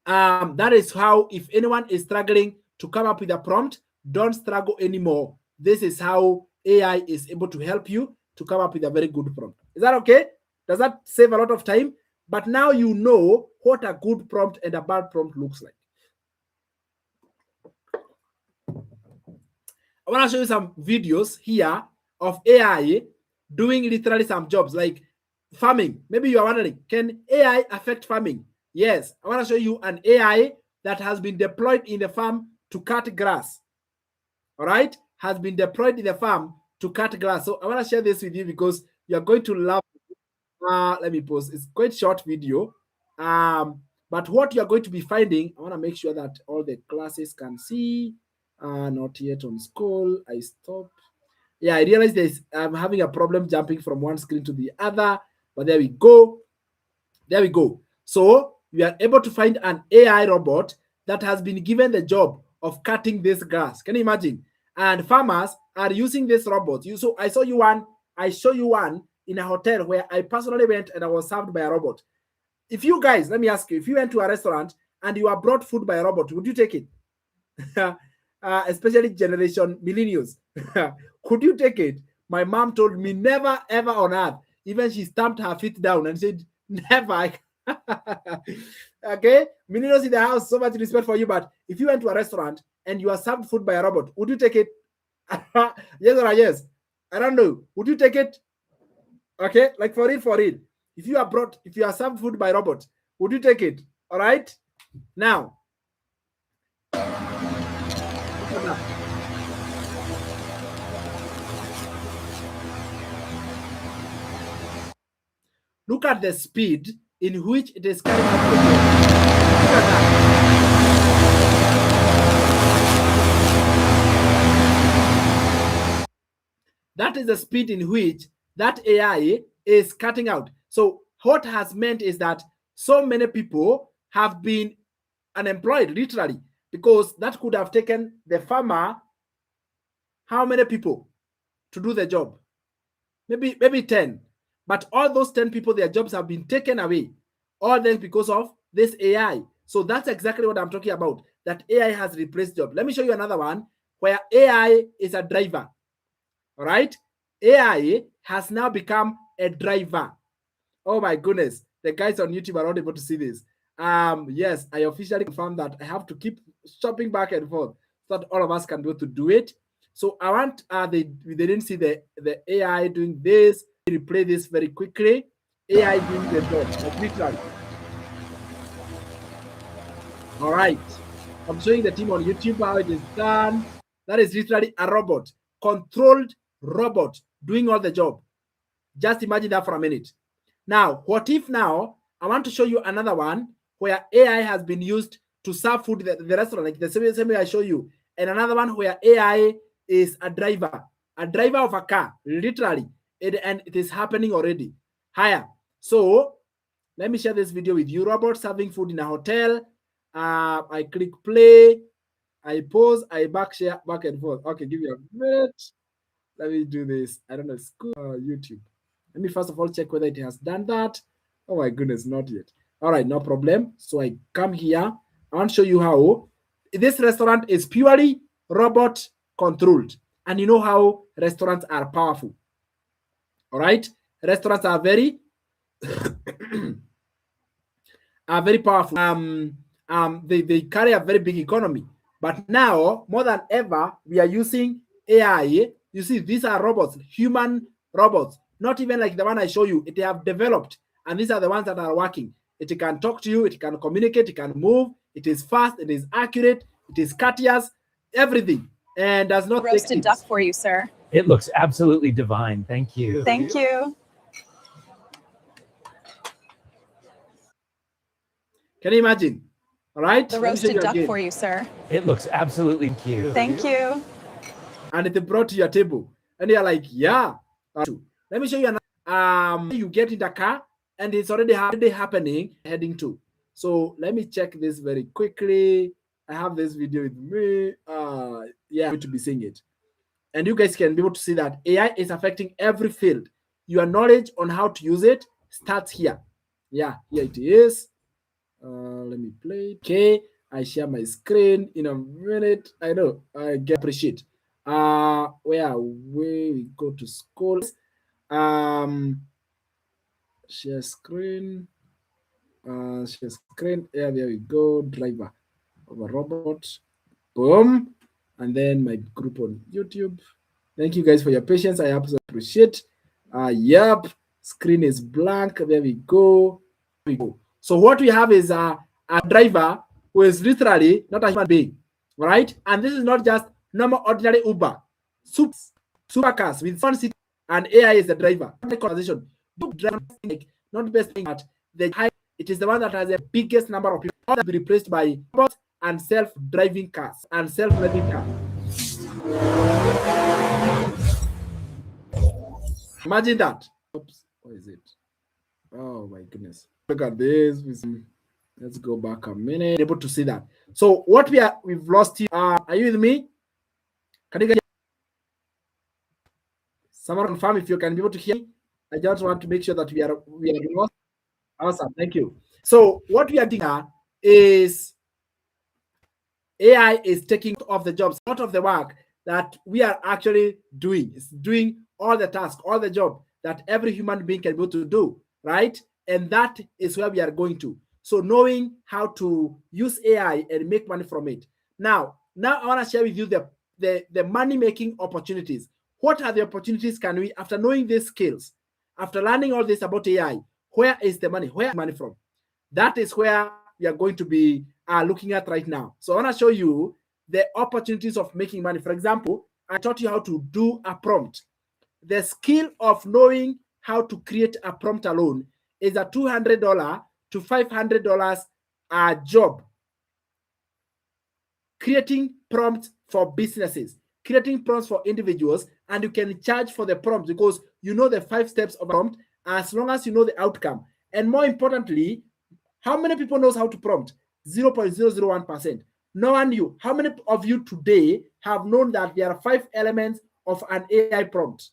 that is how, if anyone is struggling to come up with a prompt, don't struggle anymore. This is how AI is able to help you to come up with a very good prompt. Is that okay? Does that save a lot of time? But now you know what a good prompt and a bad prompt looks like. I want to show you some videos here of AI doing literally some jobs like farming. Maybe you are wondering, can AI affect farming? Yes, I want to show you an AI that has been deployed in the farm to cut grass. All right, has been deployed in the farm to cut grass. So I want to share this with you because you're going to love it. Let me pause. It's quite short video. But what you're going to be finding, I want to make sure that all the classes can see. Not yet on school. I stop. Yeah, I realized I'm having a problem jumping from one screen to the other. But there we go. There we go. So we are able to find an AI robot that has been given the job of cutting this grass. Can you imagine? And farmers are using this robot. I show you one in a hotel where I personally went and I was served by a robot. If you guys, let me ask you, if you went to a restaurant and you are brought food by a robot, would you take it? Especially generation millennials. Could you take it? My mom told me never ever on earth. Even she stamped her feet down and said, never. Okay, millennials in the house, so much respect for you. But if you went to a restaurant and you are served food by a robot, would you take it? Yes or yes? I don't know. Would you take it? Okay, like for real. If you are served food by a robot, would you take it? All right. Now, look at the speed in which it is carrying out the job. Look at that. That is the speed in which that AI is cutting out. So what has meant is that so many people have been unemployed, literally, because that could have taken the farmer how many people to do the job? Maybe 10. But all those 10 people, their jobs have been taken away. All this because of this AI. So that's exactly what I'm talking about. That AI has replaced job. Let me show you another one where AI is a driver. All right. AI has now become a driver. Oh my goodness. The guys on YouTube are not able to see this. Yes, I officially confirmed that I have to keep shopping back and forth so that all of us can go to do it. So I want they didn't see the AI doing this. Replay this very quickly. AI doing the job, like literally. All right. I'm showing the team on YouTube how it is done. That is literally a robot, controlled robot doing all the job. Just imagine that for a minute. Now, what if now I want to show you another one where AI has been used to serve food at the restaurant, like the same way I show you, and another one where AI is a driver of a car, literally, and it is happening already. Higher. So Let me share this video with you. Robot serving food in a hotel. I click play. I pause. I back share back and forth. Okay, give me a minute. Let me do this. I don't know. School YouTube. Let me first of all check whether it has done that. Oh my goodness, not yet. All right, no problem. So I come here. I want to show you how this restaurant is purely robot controlled. And you know how restaurants are powerful. All right, restaurants are very powerful. They carry a very big economy. But now, more than ever, we are using AI. You see, these are robots, human robots, not even like the one I show you. They have developed, and these are the ones that are working. It can talk to you, it can communicate, it can move, it is fast, it is accurate, it is courteous, everything, and does not Roasted duck for you, sir. It looks absolutely divine. Thank you. Thank you. Can you imagine? All right. The roasted duck for you, sir. It looks absolutely cute. Thank you. And it brought to your table, and you're like, yeah. Let me show you another. You get in the car, and it's already happening, heading to. So let me check this very quickly. I have this video with me. Yeah, I'm going to be seeing it, and you guys can be able to see that AI is affecting every field. Your knowledge on how to use it starts here. Yeah, here it is. Let me play. Okay, I share my screen in a minute. I know I get appreciate. Where we go to schools. Share screen. Share screen. Yeah, there we go. Driver of a robot. Boom. And then my group on YouTube. Thank you guys for your patience. I absolutely appreciate. Yep. Screen is blank. There we go. So what we have is a driver who is literally not a human being, right? And this is not just normal ordinary Uber. Supercars with fun city, and AI is the driver. Conversation. Not the best thing, but it is the one that has the biggest number of people that will be replaced by robots and self-driving cars Imagine that. Oops, what is it? Oh my goodness. Look at this. Let's go back a minute. Able to see that. So what we've lost here. Are you with me? Can you get someone confirm if you can be able to hear me? I just want to make sure that we are lost. Awesome, thank you. So what we are doing here is AI is taking off the jobs, out of the work that we are actually doing. It's doing all the tasks, all the job that every human being can be able to do, right? And that is where we are going to. So knowing how to use AI and make money from it. Now I want to share with you the money-making opportunities. What are the opportunities can we, after knowing these skills, after learning all this about AI, where is the money? Where is money from? That is where we are going to be looking at right now. So I want to show you the opportunities of making money. For example, I taught you how to do a prompt. The skill of knowing how to create a prompt alone is a $200 to $500 job. Creating prompts for businesses, creating prompts for individuals, and you can charge for the prompt because you know the 5 steps of a prompt as long as you know the outcome. And more importantly, how many people knows how to prompt? 0.001%. No one knew. How many of you today have known that there are 5 elements of an AI prompt?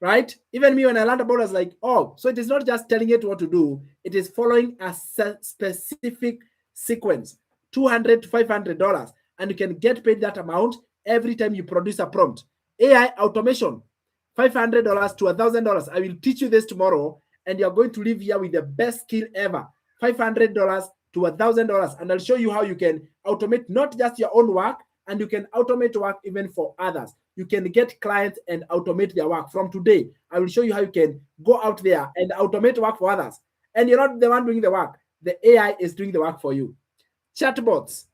Right? Even me, when I learned about it, I was like, oh, so it is not just telling it what to do. It is following a specific sequence, $200 to $500. And you can get paid that amount every time you produce a prompt. AI automation, $500 to $1,000. I will teach you this tomorrow, and you're going to live here with the best skill ever. $500 to $1,000. And I'll show you how you can automate not just your own work, and you can automate work even for others. You can get clients and automate their work. From today, I will show you how you can go out there and automate work for others. And you're not the one doing the work. The AI is doing the work for you. Chatbots,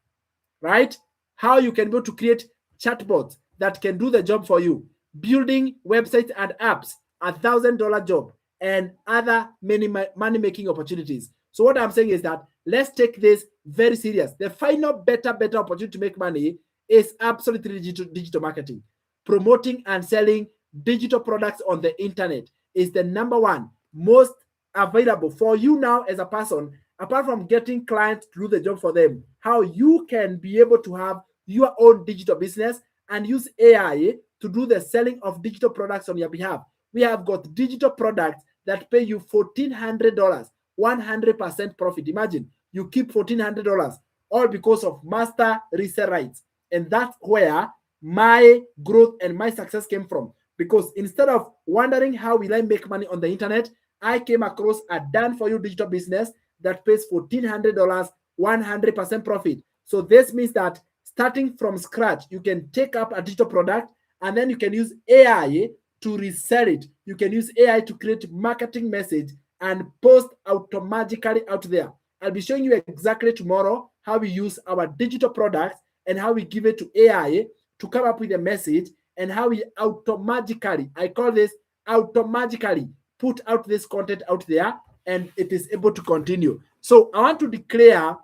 right? How you can go to create chatbots that can do the job for you. Building websites and apps, $1,000 job, and other many money-making opportunities. So what I'm saying is that let's take this very serious. The final better opportunity to make money is absolutely digital marketing. Promoting and selling digital products on the internet is the #1 most available for you now as a person, apart from getting clients to do the job for them, how you can be able to have your own digital business and use AI to do the selling of digital products on your behalf. We have got digital products that pay you $1,400, 100% profit. Imagine you keep $1,400, all because of master resale rights. And that's where my growth and my success came from. Because instead of wondering how will I make money on the internet, I came across a done for you digital business that pays $1,400, 100% profit. So this means that starting from scratch, you can take up a digital product and then you can use AI to resell it. You can use AI to create marketing message and post automatically out there. I'll be showing you exactly tomorrow how we use our digital products and how we give it to AI to come up with a message and how we automatically, I call this automatically, put out this content out there and it is able to continue. So I want to declare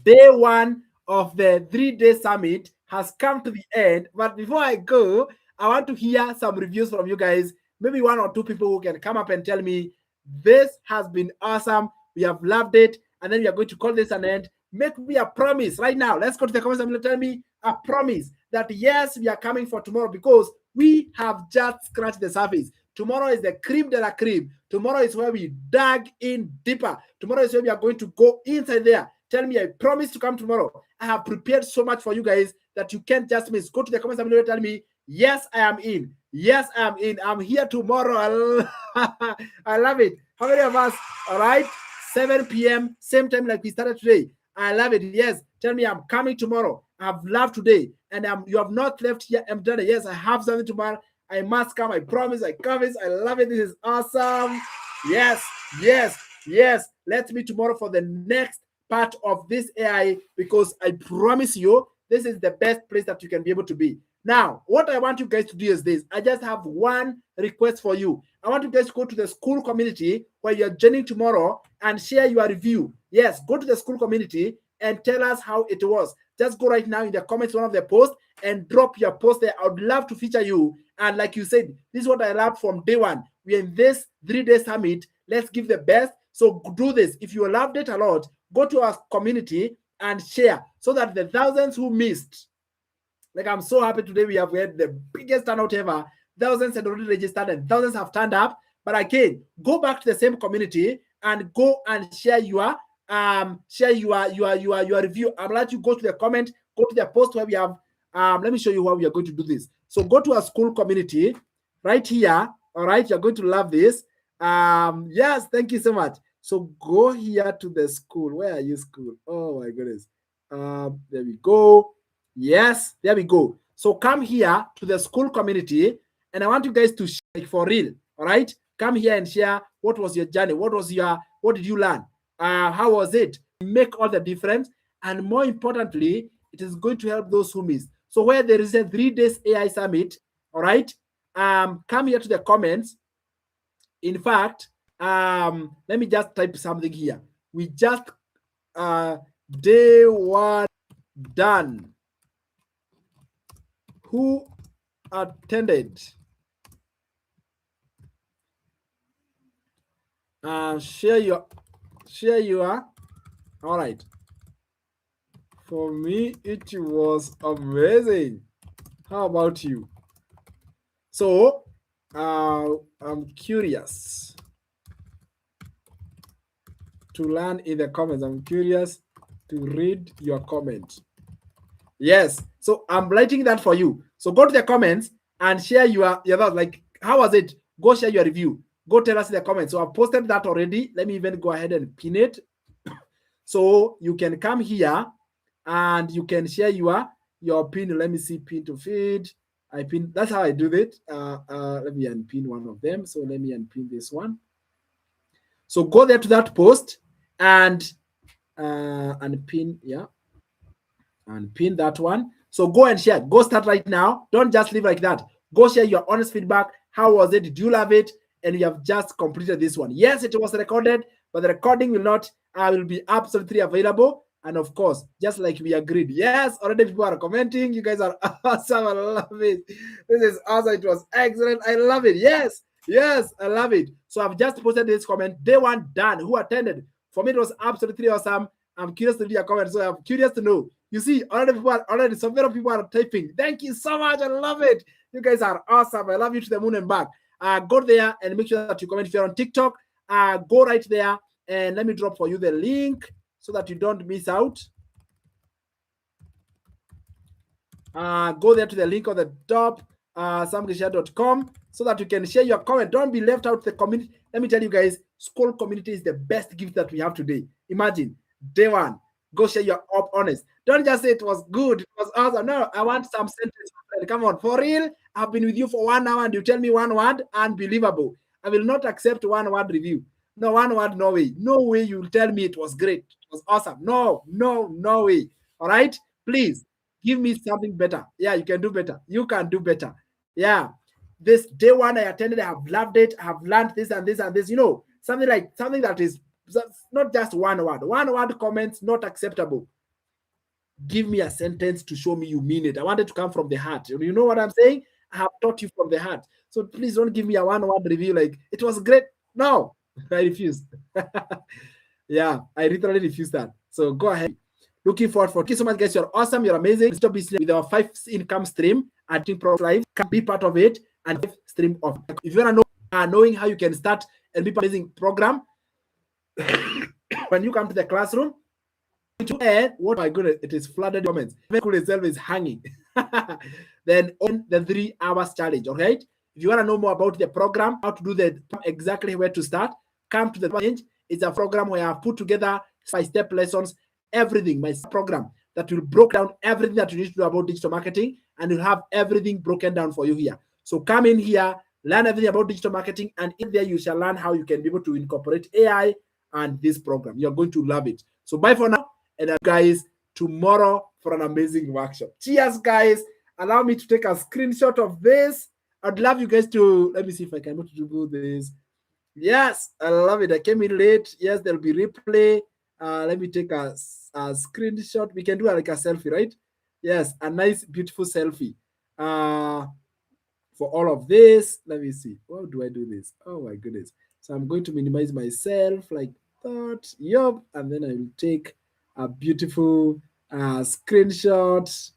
day one of the 3-day summit has come to the end. But before I go, I want to hear some reviews from you guys. Maybe 1 or 2 people who can come up and tell me this has been awesome. We have loved it. And then we are going to call this an end. Make me a promise right now. Let's go to the comments and tell me a promise that yes, we are coming for tomorrow because we have just scratched the surface. Tomorrow is the cream de la cream. Tomorrow is where we dug in deeper. Tomorrow is where we are going to go inside there. Tell me, I promise to come tomorrow. I have prepared so much for you guys that you can't just miss. Go to the comments and tell me, yes, I am in. Yes, I am in. I'm here tomorrow. I love it. How many of us? All right. 7 p.m. Same time like we started today. I love it. Yes. Tell me I'm coming tomorrow. I've loved today. And you have not left here empty. Yes, I have something tomorrow. I must come. I promise. I promise. I love it. This is awesome. Yes. Yes. Yes. Let's meet tomorrow for the next part of this AI because I promise you, this is the best place that you can be able to be. Now, what I want you guys to do is this. I just have one request for you. I want you guys to go to the school community where you're joining tomorrow and share your review. Yes, go to the school community and tell us how it was. Just go right now in the comments, one of the posts, and drop your post there. I would love to feature you. And like you said, this is what I loved from day one. We're in this 3-day summit. Let's give the best. So do this. If you loved it a lot, go to our community and share so that the thousands who missed, like I'm so happy today we have had the biggest turnout ever. Thousands had already registered and thousands have turned up. But again, go back to the same community and go and share your review. I'm let you go to the comment, go to the post where we have. Let me show you how we are going to do this. So go to our school community right here. All right, you're going to love this. Yes, thank you so much. So go here to the school. Where are you, school? Oh my goodness. There we go. Yes, there we go. So come here to the school community, and I want you guys to share for real. All right, come here and share what was your journey. What did you learn? How was it? Make all the difference, and more importantly, it is going to help those who miss. So where there is a 3-day AI summit, all right, come here to the comments. In fact, let me just type something here. We just day one done. Who attended? Share your. All right. For me, it was amazing. How about you? So, I'm curious to learn in the comments. I'm curious to read your comment. Yes. So I'm writing that for you. So go to the comments and share your thoughts. Like, how was it? Go share your review. Go tell us in the comments. So I've posted that already. Let me even go ahead and pin it. So you can come here and you can share your pin. Let me see, pin to feed. I pin. That's how I do it. Let me unpin one of them. So let me unpin this one. So go there to that post and unpin. Yeah. And pin that one. So go and share. Go start right now. Don't just leave like that. Go share your honest feedback. How was it? Did you love it? And you have just completed this one. Yes, it was recorded, but the recording will be absolutely available. And of course, just like we agreed. Yes, already people are commenting. You guys are awesome. I love it. This is awesome. It was excellent. I love it. Yes. Yes, I love it. So I've just posted this comment. Day one done. Who attended? For me, it was absolutely awesome. I'm curious to read your comments, so I'm curious to know. You see, already some very people are typing. Thank you so much. I love it. You guys are awesome. I love you to the moon and back. Go there and make sure that you comment. If you're on TikTok, go right there and let me drop for you the link so that you don't miss out. Go there to the link on the top, samgrishia.com, so that you can share your comment. Don't be left out the community. Let me tell you guys, school community is the best gift that we have today. Imagine, day one, go share your honest. Don't just say it was good, it was awesome. No, I want some sentence. Come on, for real, I've been with you for 1 hour and you tell me one word, unbelievable. I will not accept one word review. No, one word, no way. No way you'll tell me it was great, it was awesome. No way. All right, please. Give me something better. Yeah, you can do better. You can do better. Yeah. This day one I attended, I have loved it. I have learned this and this and this. You know, something that is not just one word. One word comments not acceptable. Give me a sentence to show me you mean it. I want it to come from the heart. You know what I'm saying? I have taught you from the heart. So please don't give me a one word review like it was great. No, I refuse. Yeah, I literally refuse that. So go ahead. Looking forward for. Thank you so much, guys. You're awesome. You're amazing. Stop business with our 5 income stream. I think Pro Life can be part of it and 5 stream of. If you want to know knowing how you can start and be amazing program, when you come to the classroom, what my goodness, it is flooded comments. Cool itself is hanging. Then on the 3 hours challenge. All right. If you want to know more about the program, how to do the exactly where to start, come to the challenge. It's a program where I've put together 5-step lessons. Everything, my program that will break down everything that you need to do about digital marketing, and you'll have everything broken down for you here. So come in here, learn everything about digital marketing, and in there you shall learn how you can be able to incorporate AI and this program. You're going to love it. So bye for now, and guys, tomorrow for an amazing workshop. Cheers, guys. Allow me to take a screenshot of this. I'd love you guys to, let me see if I can do this. Yes, I love it. I came in late. Yes, there'll be replay. Let me take a screenshot. We can do like a selfie, right? Yes, a nice, beautiful selfie. For all of this, let me see. How do I do this? Oh my goodness. So I'm going to minimize myself like that. Yup. And then I will take a beautiful screenshot.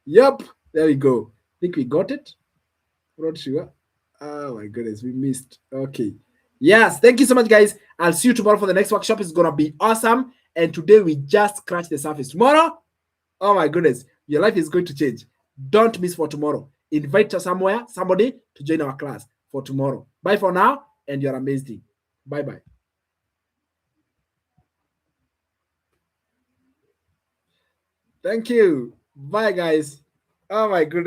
Yup. There we go. I think we got it. Not sure. Oh my goodness, we missed. Okay. Yes, thank you so much, guys. I'll see you tomorrow for the next workshop. It's gonna be awesome. And today we just scratched the surface. Tomorrow, oh my goodness, your life is going to change. Don't miss for tomorrow. Invite somebody to join our class for tomorrow. Bye for now, and you're amazing. Bye. Thank you. Bye, guys. Oh my goodness.